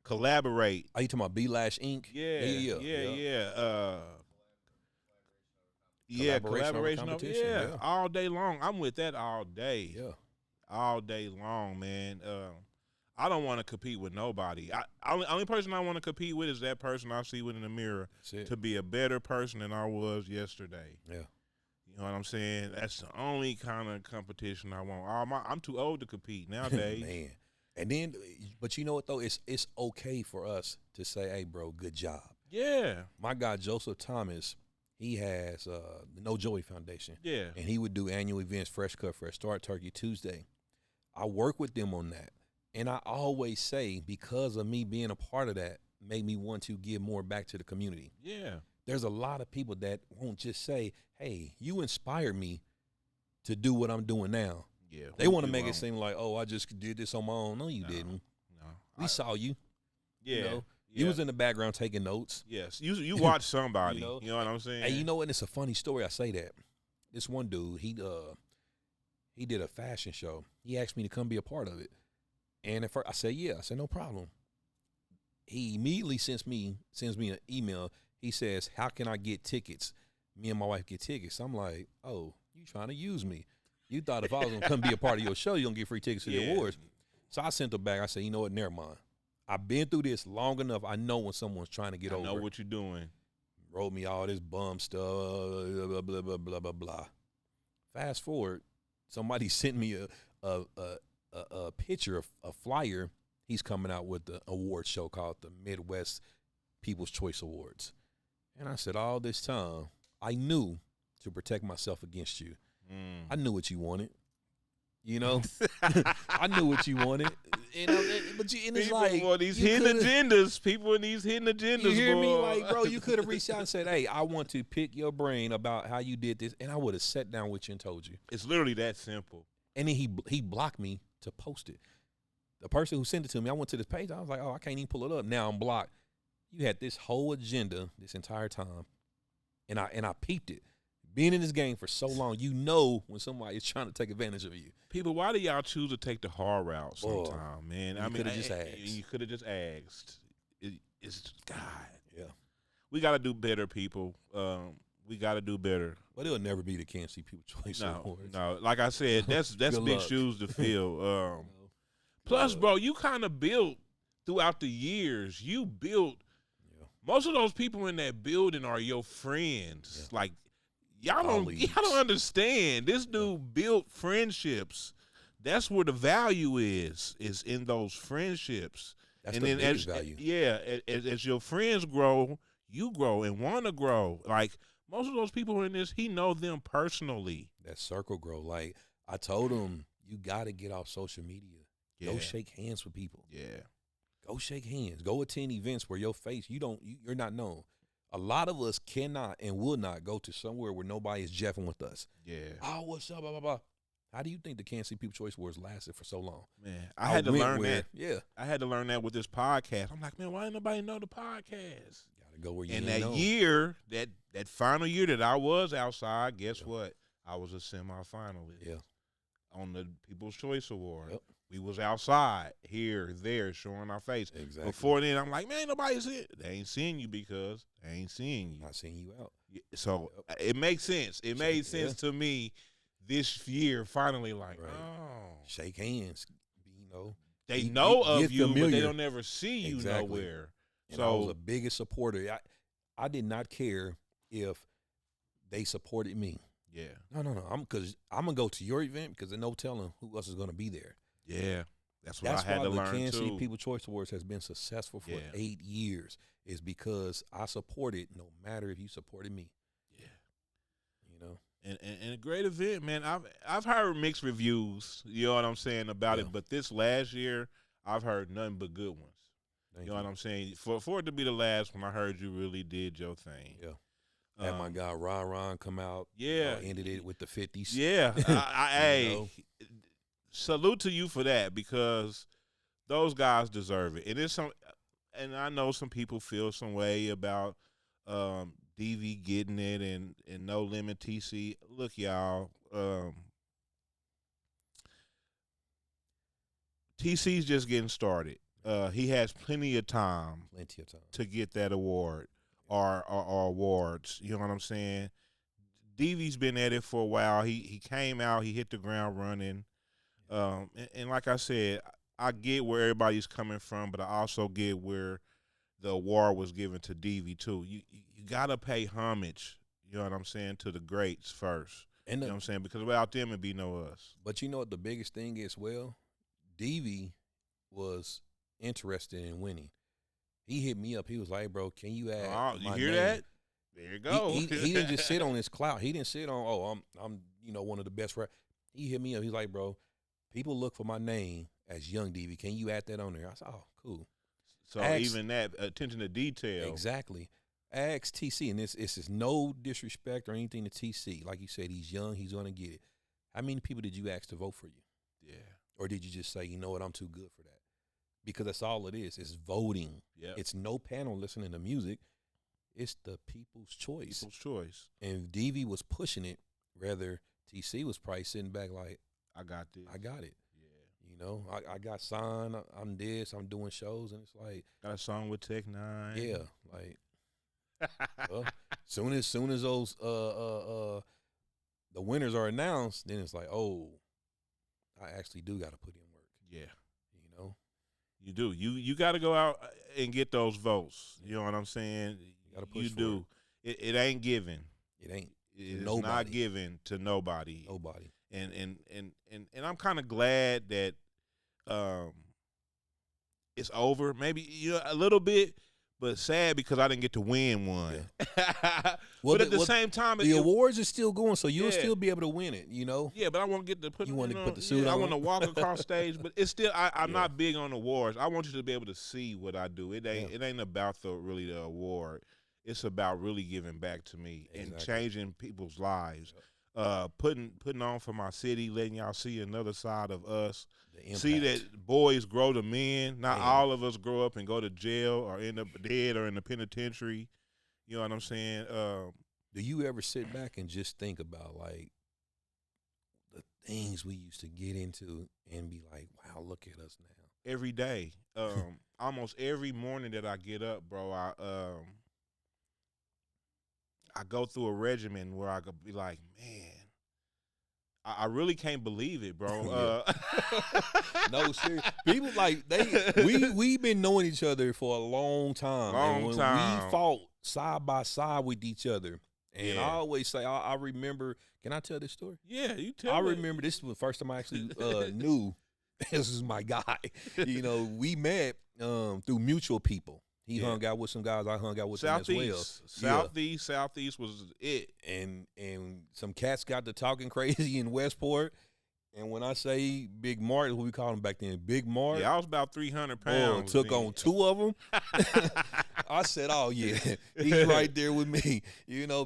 Collaborate. Are you talking about B-Lash Inc.? Yeah. Collaboration over Collaboration. competition, Yeah, yeah. all day long. I'm with that all day. Yeah. All day long, man. I don't want to compete with nobody. Only person I want to compete with is that person I see in the mirror to be a better person than I was yesterday. Yeah. You know what I'm saying? That's the only kind of competition I want. I'm too old to compete nowadays. Man. And then, but you know what though? It's okay for us to say, "Hey, bro, good job." Yeah. My guy Joseph Thomas, he has the No Joey Foundation. Yeah. And he would do annual events, Fresh Cut, Fresh Start, Turkey Tuesday. I work with them on that. And I always say, because of me being a part of that, made me want to give more back to the community. Yeah. There's a lot of people that won't just say, hey, you inspired me to do what I'm doing now. Yeah. They want to make it seem like, oh, I just did this on my own. No, you didn't. No. We saw you. Yeah. You know? Yeah. You was in the background taking notes. Yes. You watch somebody. You you know? know what I'm saying? Hey, you know what? And it's a funny story. I say that. This one dude, he did a fashion show. He asked me to come be a part of it. And at first I said, yeah. I said, no problem. He immediately sends me an email. He says, how can I get tickets? Me and my wife get tickets. I'm like, oh, you trying to use me. You thought if I was going to come be a part of your show, you're going to get free tickets to the awards. So I sent her back. I said, you know what? Never mind. I've been through this long enough. I know when someone's trying to get over. I know what you're doing. Wrote me all this bum stuff, blah, blah, blah, blah, blah, blah. Fast forward, somebody sent me a picture, a flyer. He's coming out with the award show called the Midwest People's Choice Awards. And I said, all this time, I knew to protect myself against you. I knew what you wanted. You know, I knew what you wanted. And it's People like want these hidden agendas. People in these hidden agendas. you hear boy. me? Like, bro, you could have reached out and said, hey, I want to pick your brain about how you did this. And I would have sat down with you and told you. It's literally that simple. And then he blocked me to post it. The person who sent it to me, I went to this page. I was like, oh, I can't even pull it up. Now I'm blocked. You had this whole agenda this entire time. And I peeped it. Being in this game for so long, you know when somebody is trying to take advantage of you. People, why do y'all choose to take the hard route sometimes, man? You could have just asked. You could have just asked. It's God. Yeah. We got to do better, people. We got to do better. But it'll never be the Kansas City People's Choice Awards. No. Like I said, that's big luck. shoes to fill. Plus, bro, you kind of built throughout the years. You built. Yeah. Most of those people in that building are your friends. Yeah. Like. Y'all don't understand. This dude built friendships. That's where the value is in those friendships. That's the biggest value. Yeah, as your friends grow, you grow and want to grow. Like most of those people in this, he know them personally. That circle grow. Like I told him, you got to get off social media. Yeah. Go shake hands with people. Yeah. Go shake hands. Go attend events where your face, you're not known. A lot of us cannot and will not go to somewhere where nobody is jeffing with us. Yeah. Oh, what's up, blah, blah, blah. How do you think the Kansas City People's Choice Awards lasted for so long? Man, I had to learn that. Yeah. I had to learn that with this podcast. I'm like, man, why ain't nobody know the podcast? Got to go where you And ain't that known. year, that final year that I was outside, guess what? I was a semifinalist. Yeah. On the People's Choice Award. Yep. We was outside, here, there, showing our face. Exactly. Before then, I'm like, man, ain't nobody see it. They ain't seeing you because they ain't seeing you. Not seeing you out. So it makes sense. It made sense to me this year, finally, like, oh. Shake hands, you know. They know of get you, familiar. but they don't ever see you nowhere. And I was the biggest supporter. I did not care if they supported me. Yeah. No. Because I'm gonna go to your event because there's no telling who else is gonna be there. Yeah. That's what I had to learn That's why the Kansas City too. People's Choice Awards has been successful for 8 years. Is because I support it, no matter if you supported me. Yeah. You know. And a great event, man. I've heard mixed reviews, you know what I'm saying, about it. But this last year, I've heard nothing but good ones. You know what I'm saying? For it to be the last one, I heard you really did your thing. Yeah. Had my guy Ron come out. Yeah. Ended it with the 50s. Yeah. Hey, salute to you for that because those guys deserve it. And I know some people feel some way about DV getting it and No Limit TC. Look, y'all, TC's just getting started. He has plenty of time to get that award or awards. You know what I'm saying? DV's been at it for a while. He came out. He hit the ground running. And like I said, I get where everybody's coming from, but I also get where the award was given to DV too. You gotta pay homage, you know what I'm saying, to the greats first. You know what I'm saying? Because without them it'd be no us. But you know what the biggest thing is, DV was interested in winning. He hit me up. He was like, bro, can you add you hear that? There you go. He didn't just sit on his clout. He didn't sit on, I'm one of the best rappers. He hit me up. He's like, bro, people look for my name as Young DV. Can you add that on there? I said, oh, cool. So even that attention to detail. Exactly. Ask TC, and this is no disrespect or anything to TC. Like you said, he's young. He's going to get it. How many people did you ask to vote for you? Yeah. Or did you just say, you know what, I'm too good for that? Because that's all it is. It's voting. Yep. It's no panel listening to music. It's the people's choice. People's choice. And if DV was pushing it, rather TC was probably sitting back like, I got this. I got it. I got signed. I'm doing shows, and it's like got a song with Tech Nine. Yeah, like soon as those the winners are announced, then it's like, oh, I actually do got to put in work. Yeah, you do. You got to go out and get those votes. You know what I'm saying? You got to push. You do. It ain't given. It ain't. It's not given to nobody. Nobody. And I'm kind of glad that it's over. Maybe a little bit, but sad because I didn't get to win one. Yeah. But at the same time, the awards are still going, so you'll still be able to win it. Yeah, but I won't get to put. You want to put the suit on. I want to walk across stage, but it's still. I'm not big on awards. I want you to be able to see what I do. It ain't about the award. It's about really giving back to me and changing people's lives. Putting on for my city, letting y'all see another side of us. See that boys grow to men. Not all of us grow up and go to jail or end up dead or in the penitentiary. You know what I'm saying? Do you ever sit back and just think about like the things we used to get into and be like, wow, look at us now? Every day. Almost every morning that I get up, bro, I go through a regimen where I could be like, man, I really can't believe it, bro. No, seriously. People like we've been knowing each other for a long time. We fought side by side with each other. And I always say, I remember, can I tell this story? Yeah, you tell I remember this was the first time I actually knew this is my guy. We met through mutual people. He hung out with some guys. I hung out with them as well. Southeast was it. And some cats got to talking crazy in Westport. And when I say Big Mart, who we called him back then, Big Mart. Yeah, I was about 300 pounds. Took on two of them. I said, oh, yeah, he's right there with me,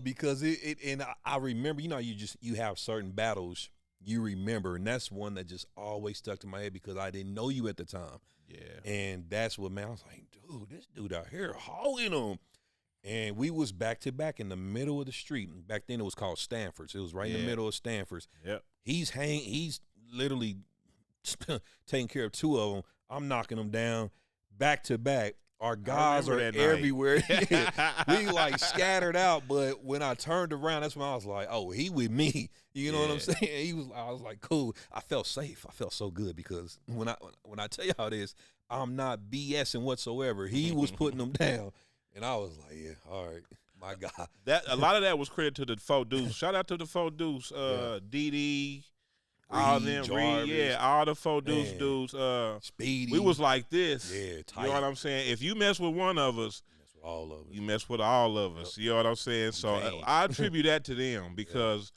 because and I remember, you have certain battles you remember, and that's one that just always stuck to my head because I didn't know you at the time. Yeah. And that's what, man, I was like, dude, this dude out here hogging them. And we was back to back in the middle of the street. Back then it was called Stanford's. It was right in the middle of Stanford's. Yep. He's literally taking care of two of them. I'm knocking them down back to back. Our guys are everywhere. We like scattered out, but when I turned around, that's when I was like, "Oh, he with me." You know what I'm saying? I was like, "Cool." I felt safe. I felt so good because when I tell y'all this, I'm not BSing whatsoever. He was putting them down, and I was like, "Yeah, all right." My God. That a lot of that was credit to the four dudes. Shout out to the four dudes, DD, all Reed, them, Jarvis, Reed, all the four dudes, man. We was Speedy. like this. Yeah, tight. You know what I'm saying? If you mess with one of us, That's what all of us. you mess with all of us. You know what I'm saying? So can't. I attribute that to them because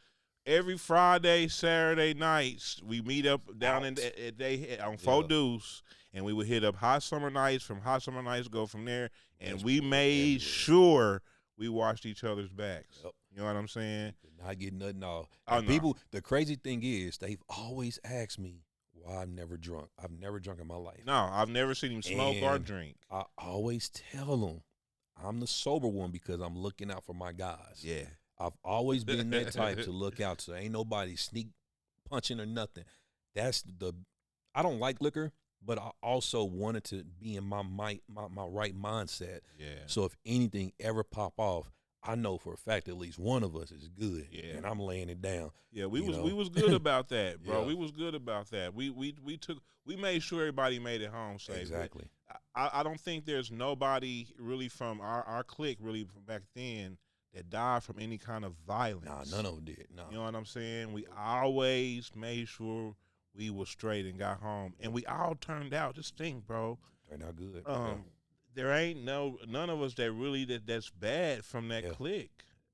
every Friday, Saturday nights, we meet up down on Four Deuce, and we would hit up Hot Summer Nights. From Hot Summer Nights, go from there, and we made sure we watched each other's backs. Yep. You know what I'm saying? Not getting nothing off. Oh, And people, the crazy thing is, they've always asked me why I'm never drunk. I've never drunk in my life. No, I've never seen him smoke or And drink. I always tell them I'm the sober one because I'm looking out for my guys. Yeah. I've always been that type to look out. So ain't nobody sneak punching or nothing. I don't like liquor, but I also wanted to be in my right mindset. Yeah. So if anything ever pop off, I know for a fact at least one of us is good. Yeah. And I'm laying it down. Yeah, we was good about that, bro. Yeah. We was good about that. We made sure everybody made it home safe. Exactly. I don't think there's nobody really from our clique really from back then that died from any kind of violence. Nah, none of them did. No. You know what I'm saying? We always made sure we were straight and got home, and we all turned out. Just think, bro. Turned out good. There ain't none of us that really that's bad from that clique.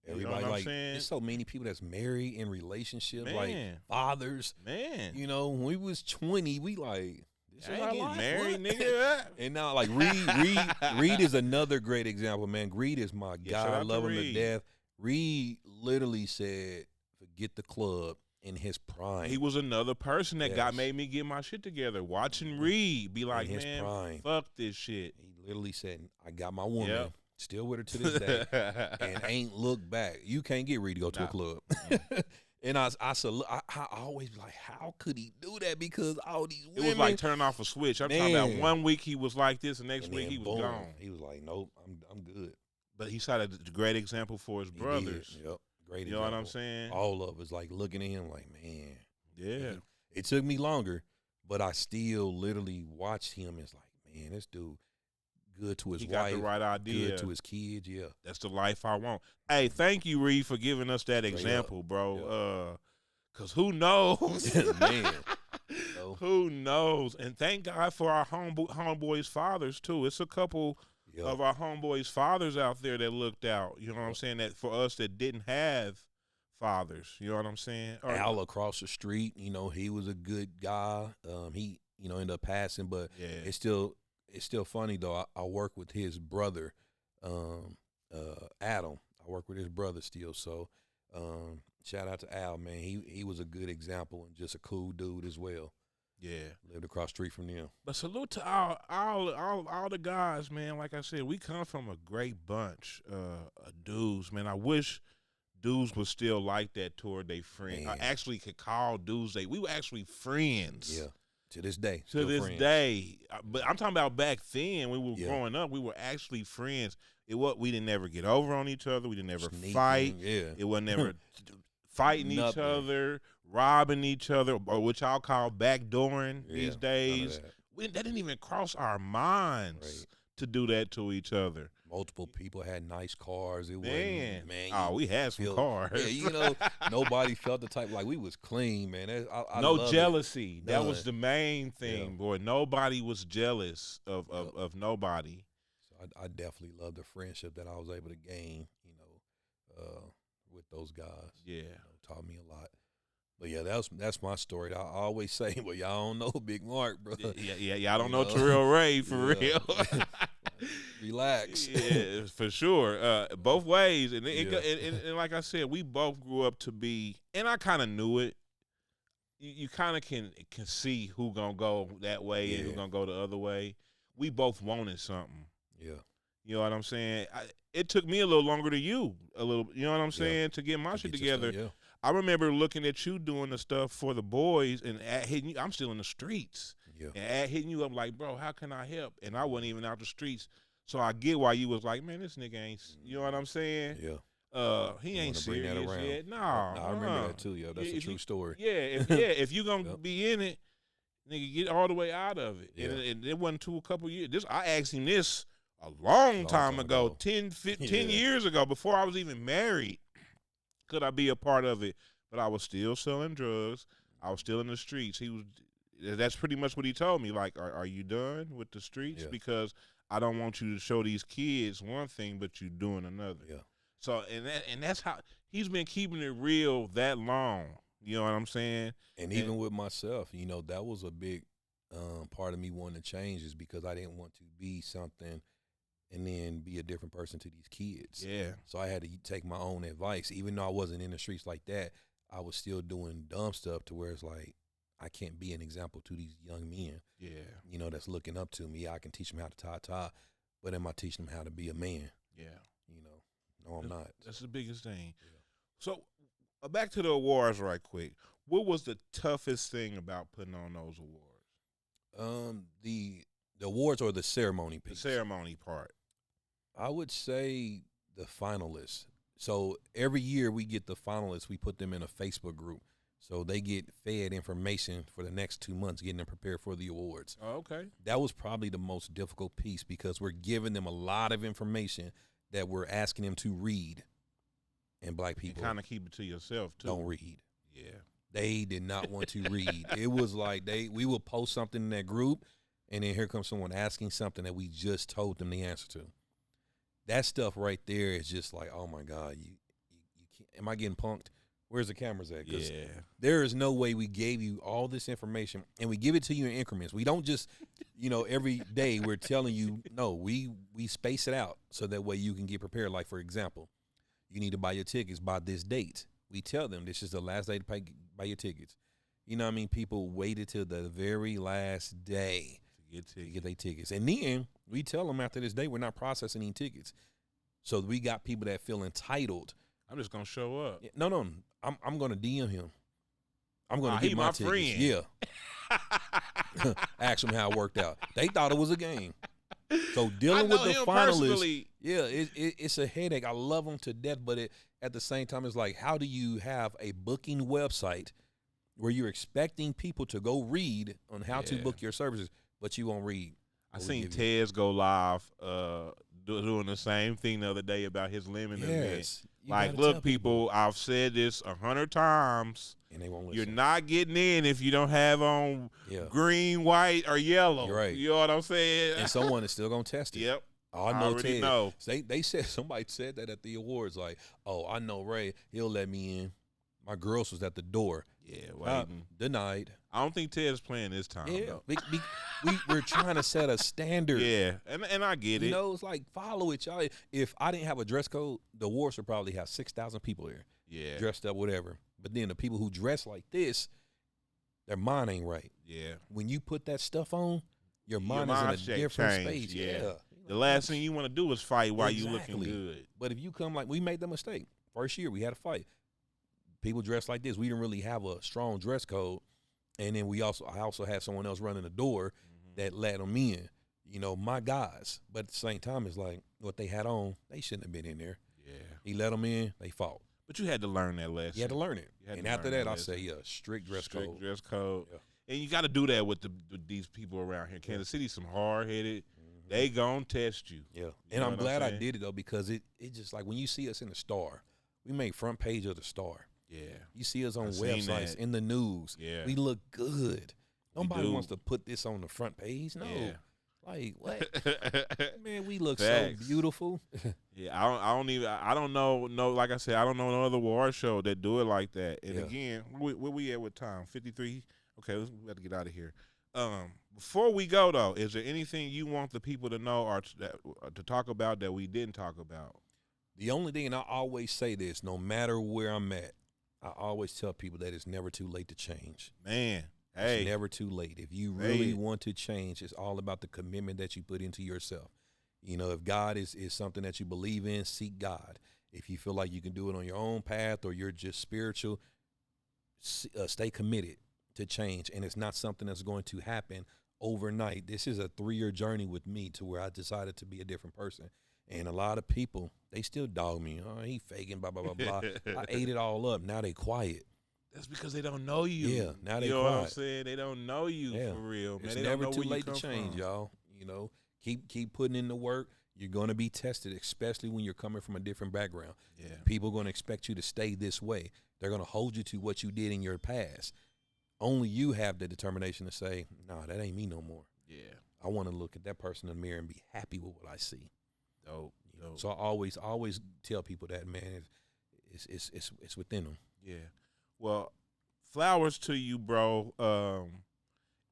Everybody, you know what like, I'm saying? there's so many people that's married in relationships, Man. like fathers. Man, You know, when we was 20, we like, this I is ain't our getting life, married, what? nigga. And now, like, Reed is another great example, man. Reed is my Yeah, shout guy. I out love to him to Reed. death. Reed literally said, forget the club in his prime. He was another person that Yes. made me get my shit together. Watching Reed be like, in his man, prime. fuck this shit. He literally said, I got my woman. Yep. Still with her to this day. And ain't looked back. You can't get Reed to go to a club. And I always be like, how could he do that? Because all these women. It was like turning off a switch. I'm talking about 1 week he was like this, and next and week then he was boom, gone. He was like, nope, I'm good. But he set a great example for his He brothers. did. Yep. Great You know what I'm example. saying? All of us like looking at him like, man. Yeah. It took me longer, but I still literally watched him. It's like, man, this dude good to his He wife. got the right idea. Good to his kids, yeah. That's the life I want. Hey, thank you, Reed, for giving us that example, bro. Cause who knows? Man. So, Who knows? And thank God for our homeboys' fathers too. It's a couple of our homeboys' fathers out there that looked out. You know what I'm saying? That for us that didn't have fathers. You know what I'm saying? Al across the street, you know, he was a good guy. He, you know, ended up passing, but it's still funny though. I work with his brother, Adam. I work with his brother still. So shout out to Al, man. He was a good example and just a cool dude as well. Yeah. Lived across the street from them. But salute to all the guys, man. Like I said, we come from a great bunch of dudes, man. I wish dudes was still like that toward their friends. I actually could call dudes. We were actually friends. Yeah. To this day. To this day. But I'm talking about back then when we were growing up, we were actually friends. We didn't ever get over on each other. We didn't ever fight. Yeah. It was never fighting each other, robbing each other, or what y'all call backdooring these days. That didn't even cross our minds to do that to each other. Multiple people had nice cars. It man. Man, we had some cars. Yeah, you know, nobody felt the type like we was clean, man. I no love jealousy. It. That was the main thing, boy. Nobody was jealous of nobody. So I definitely love the friendship that I was able to gain, you know, with those guys. Yeah. You know, taught me a lot. But yeah, that's my story. I always say, well, y'all don't know Big Mark, bro. Yeah. I don't know Terrell Ray for real. Relax. Yeah, for sure. Both ways, and like I said, we both grew up to be, and I kind of knew it. You kind of can see who gonna go that way and who gonna go the other way. We both wanted something. Yeah. You know what I'm saying? It took me a little longer to you know what I'm saying, to get my shit together. Stuff, I remember looking at you doing the stuff for the boys and hitting you. I'm still in the streets. Yeah. And hitting you up like, bro, how can I help? And I wasn't even out the streets. So I get why you was like, man, this nigga ain't, you know what I'm saying? Yeah. He ain't bring that serious around. yet. No, I remember that too, yo. That's a true story. Yeah, if you gonna be in it, nigga, get all the way out of it. Yeah. And it wasn't a couple years. I asked him this a long Long time time ago, ago. 10 Yeah. years ago, before I was even married. Could I be a part of it? But I was still selling drugs. I was still in the streets. That's pretty much what he told me. Like, are you done with the streets? Yeah. Because I don't want you to show these kids one thing, but you doing another. Yeah. So, and that's how he's been keeping it real that long. You know what I'm saying? And even with myself, you know, that was a big part of me wanting to change, is because I didn't want to be something and then be a different person to these kids. Yeah. So I had to take my own advice. Even though I wasn't in the streets like that, I was still doing dumb stuff to where it's like, I can't be an example to these young men, Yeah. you know, that's looking up to me. I can teach them how to tie, but am I teaching them how to be a man? Yeah. You know, no, I'm not. That's the biggest thing. Yeah. So, back to the awards right quick. What was the toughest thing about putting on those awards? The awards or the ceremony piece? The ceremony part. I would say the finalists. So every year we get the finalists, we put them in a Facebook group. So they get fed information for the next 2 months, getting them prepared for the awards. Oh, okay. That was probably the most difficult piece, because we're giving them a lot of information that we're asking them to read. And black people kind of keep it to yourself, too. don't read. Yeah. They did not want to read. It was like we would post something in that group, and then here comes someone asking something that we just told them the answer to. That stuff right there is just like, oh my God, you can't. Am I getting punked? Where's the cameras at? 'Cause Yeah. there is no way we gave you all this information, and we give it to you in increments. We don't just, every day we're telling you. No, we space it out so that way you can get prepared. Like, for example, you need to buy your tickets by this date. We tell them this is the last day to buy your tickets. You know what I mean? People waited till the very last day to get their tickets. And then we tell them after this day, we're not processing any tickets. So we got people that feel entitled. I'm just going to show up. No. I'm going to DM him. I'm going to get he my my tickets. friend. Yeah. Ask them how it worked out. They thought it was a game. So dealing with the him finalists, personally. yeah, it's a headache. I love them to death, but at the same time, it's like, how do you have a booking website where you're expecting people to go read on how to book your services, but you won't read? I seen Tez go live doing the same thing the other day about his lemon event. Yes. Like, look, people, I've said this 100 times. And they won't listen. You're not getting in if you don't have on green, white, or yellow. You're right. You know what I'm saying? And someone is still going to test it. Yep. Oh, I know already Ted. know. They said, somebody said that at the awards, like, oh, I know Ray, he'll let me in. My girls was at the door. Yeah, waiting. Denied. I don't think Ted's playing this time, though. We're trying to set a standard. Yeah, and I get it. You know, it's like, follow it, y'all. If I didn't have a dress code, the awards would probably have 6,000 people there. Yeah. Dressed up, whatever. But then the people who dress like this, their mind ain't right. Yeah. When you put that stuff on, your mind is in a different space. Yeah. The last thing you want to do is fight while you looking good. But if you come like, we made the mistake. First year, we had a fight. People dressed like this. We didn't really have a strong dress code. And then I also had someone else running the door that let them in. You know, my guys. But at the same time, it's like what they had on, they shouldn't have been in there. Yeah. He let them in, they fought. But you had to learn that lesson. You had to learn it. And after that, I say, strict dress code. Strict dress code. Yeah. And you got to do that with these people around here. Kansas City's some hard-headed. They gon' test you. Yeah. And I'm glad I did it, though, because it just like when you see us in the Star, we made front page of the Star. Yeah. You see us on websites, in the news. Yeah. We look good. Nobody wants to put this on the front page. No. Yeah. Like, what? Man, we look so beautiful. Yeah, I don't know, like I said, I don't know no other award show that do it like that. And again, where we at with time? 53? Okay, we got to get out of here. Before we go, though, is there anything you want the people to know or to talk about that we didn't talk about? The only thing, and I always say this, no matter where I'm at, I always tell people that it's never too late to change. Man, it's never too late. If you really want to change, it's all about the commitment that you put into yourself. You know, if God is something that you believe in, seek God. If you feel like you can do it on your own path or you're just spiritual, stay committed to change. And it's not something that's going to happen overnight. This is a 3-year journey with me to where I decided to be a different person. And a lot of people, they still dog me. Oh, he faking, blah, blah, blah, blah. I ate it all up. Now they quiet. That's because they don't know you. Yeah, now they quiet. You know what I'm saying? They don't know you for real, man. It's they never don't know too where late you to come change, from. y'all. You know, keep putting in the work. You're going to be tested, especially when you're coming from a different background. Yeah. People are going to expect you to stay this way. They're going to hold you to what you did in your past. Only you have the determination to say, nah, that ain't me no more. Yeah. I want to look at that person in the mirror and be happy with what I see. Dope. So I always tell people that, man, it's within them. Yeah. Well, flowers to you, bro.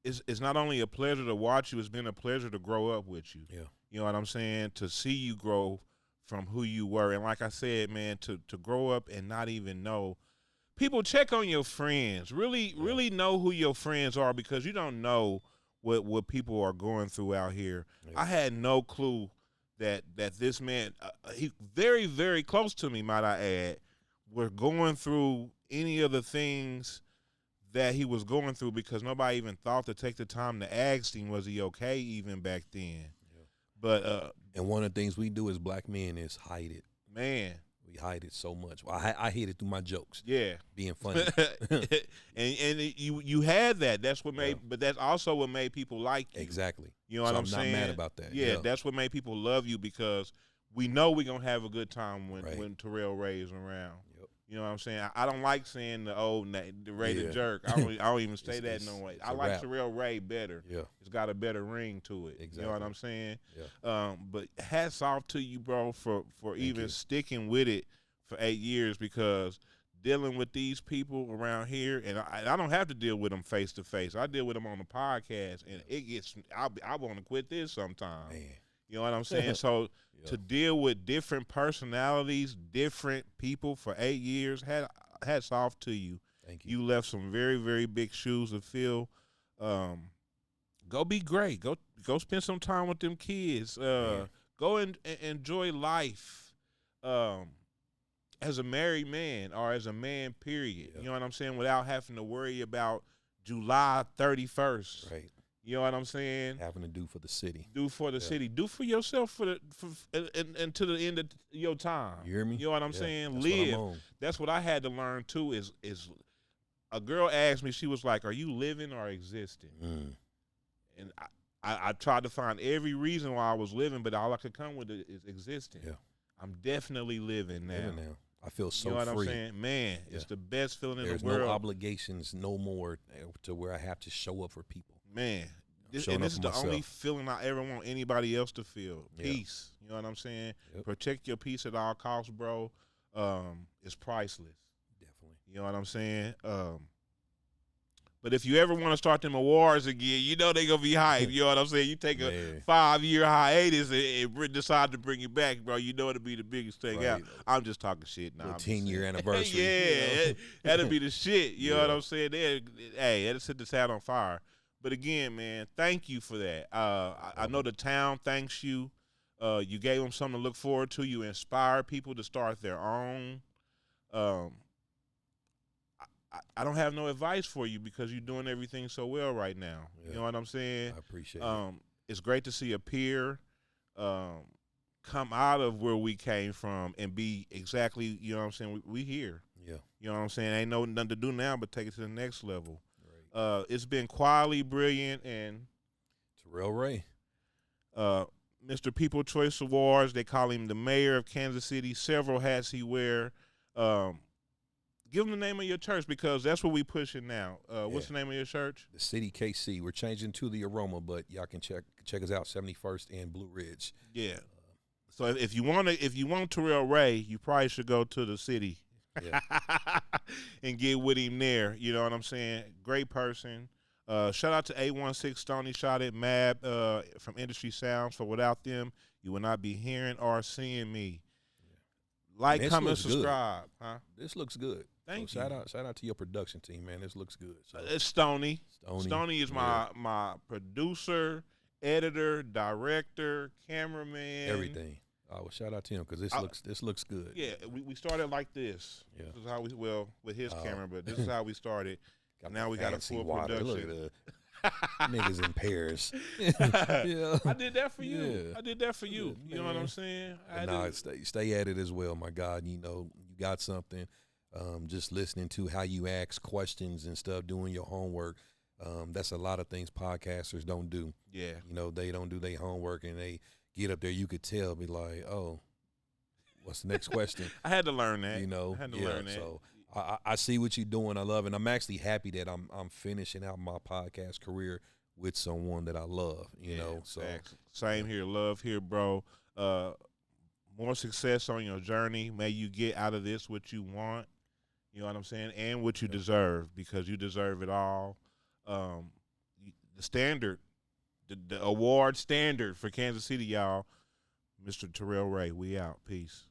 It's not only a pleasure to watch you, it's been a pleasure to grow up with you. Yeah. You know what I'm saying? To see you grow from who you were. And like I said, man, to grow up and not even know. People, check on your friends. Really know who your friends are, because you don't know what people are going through out here. Yeah. I had no clue that this man, he very, very close to me, might I add, were going through any of the things that he was going through, because nobody even thought to take the time to ask him, was he okay even back then? Yeah. But and one of the things we do as black men is hide it. Man. We hide it so much. Well, I hid it through my jokes. Yeah. Being funny. and you had that. That's what made, but that's also what made people like you. Exactly. You know what I'm saying? I'm not mad about that. Yeah, that's what made people love you, because we know we're going to have a good time when Terrell Ray is around. Yep. You know what I'm saying? I don't like saying the old name, the Ray the Jerk. I don't even say that no way. I like Terrell Ray better. Yeah. It's got a better ring to it. Exactly. You know what I'm saying? Yeah. But hats off to you, bro, for even sticking with it for 8 years, because dealing with these people around here, and I don't have to deal with them face to face. I deal with them on the podcast, and it gets, I want to quit this sometimes. Man. You know what I'm saying? So to deal with different personalities, different people for 8 years, hats off to you. Thank you. You left some very, very big shoes to fill. Go be great. Go spend some time with them kids. Go and enjoy life. As a married man, or as a man, period. You know what I'm saying? Without having to worry about July 31st. Right. You know what I'm saying? Having to do for the city. Do for the city. Do for yourself and to the end of your time. You hear me? You know what I'm saying? Live. That's what I had to learn too. Is a girl asked me, she was like, "Are you living or existing?" And I tried to find every reason why I was living, but all I could come with is existing. Yeah. I'm definitely living now. I feel so free. You know what I'm saying? Man, it's the best feeling in the world. There's no obligations no more to where I have to show up for people. Man, this is the only feeling I ever want anybody else to feel. Peace. You know what I'm saying? Yep. Protect your peace at all costs, bro. It's priceless. Definitely. You know what I'm saying? But if you ever want to start them awards again, you know they going to be hype. You know what I'm saying? You take a 5-year hiatus and decide to bring it back, bro. You know it'll be the biggest thing out. I'm just talking shit now. 10-year anniversary. Yeah, that'll be the shit. You know what I'm saying? That'll set the town on fire. But again, man, thank you for that. I know the town thanks you. You gave them something to look forward to. You inspired people to start their own. I don't have no advice for you, because you're doing everything so well right now. Yeah. You know what I'm saying? I appreciate it. It's great to see a peer come out of where we came from and be exactly, you know what I'm saying, we here. Yeah. You know what I'm saying? Ain't nothing to do now but take it to the next level. Right. It's been quietly brilliant, and Terrell Ray. Mr. People Choice Awards, they call him the mayor of Kansas City. Several hats he wear. Give them the name of your church, because that's what we pushing now. What's the name of your church? The City KC. We're changing to the Aroma, but y'all can check us out, 71st and Blue Ridge. Yeah. So if you want Terrell Ray, you probably should go to the city and get with him there. You know what I'm saying? Great person. Shout out to 816 Stony Shot at Mab from Industry Sounds. For without them, you will not be hearing or seeing me. Like, comment, subscribe. Huh? This looks good. Thank you. Shout out to your production team, man. This looks good. So. It's Stony. Stony is my producer, editor, director, cameraman. Everything. Well, shout out to him, because this looks good. Yeah, we started like this. Yeah. This is how with his camera, but this is how we started. Now we got a full production. Look at niggas in Paris. I did that for you. Yeah. I did that for you. You know what I'm saying? Stay at it as well, my God. You know, you got something. Just listening to how you ask questions and stuff, doing your homework. That's a lot of things podcasters don't do. Yeah. You know, they don't do their homework, and they get up there, you could tell, be like, oh, what's the next question? I had to learn that. You know, I had to learn that. So I see what you're doing. I love it. And I'm actually happy that I'm finishing out my podcast career with someone that I love. You know, so same here. Love here, bro. More success on your journey. May you get out of this what you want. You know what I'm saying, and what you deserve, because you deserve it all. The standard, the award standard for Kansas City, y'all. Mr. Terrell Ray. We out. Peace.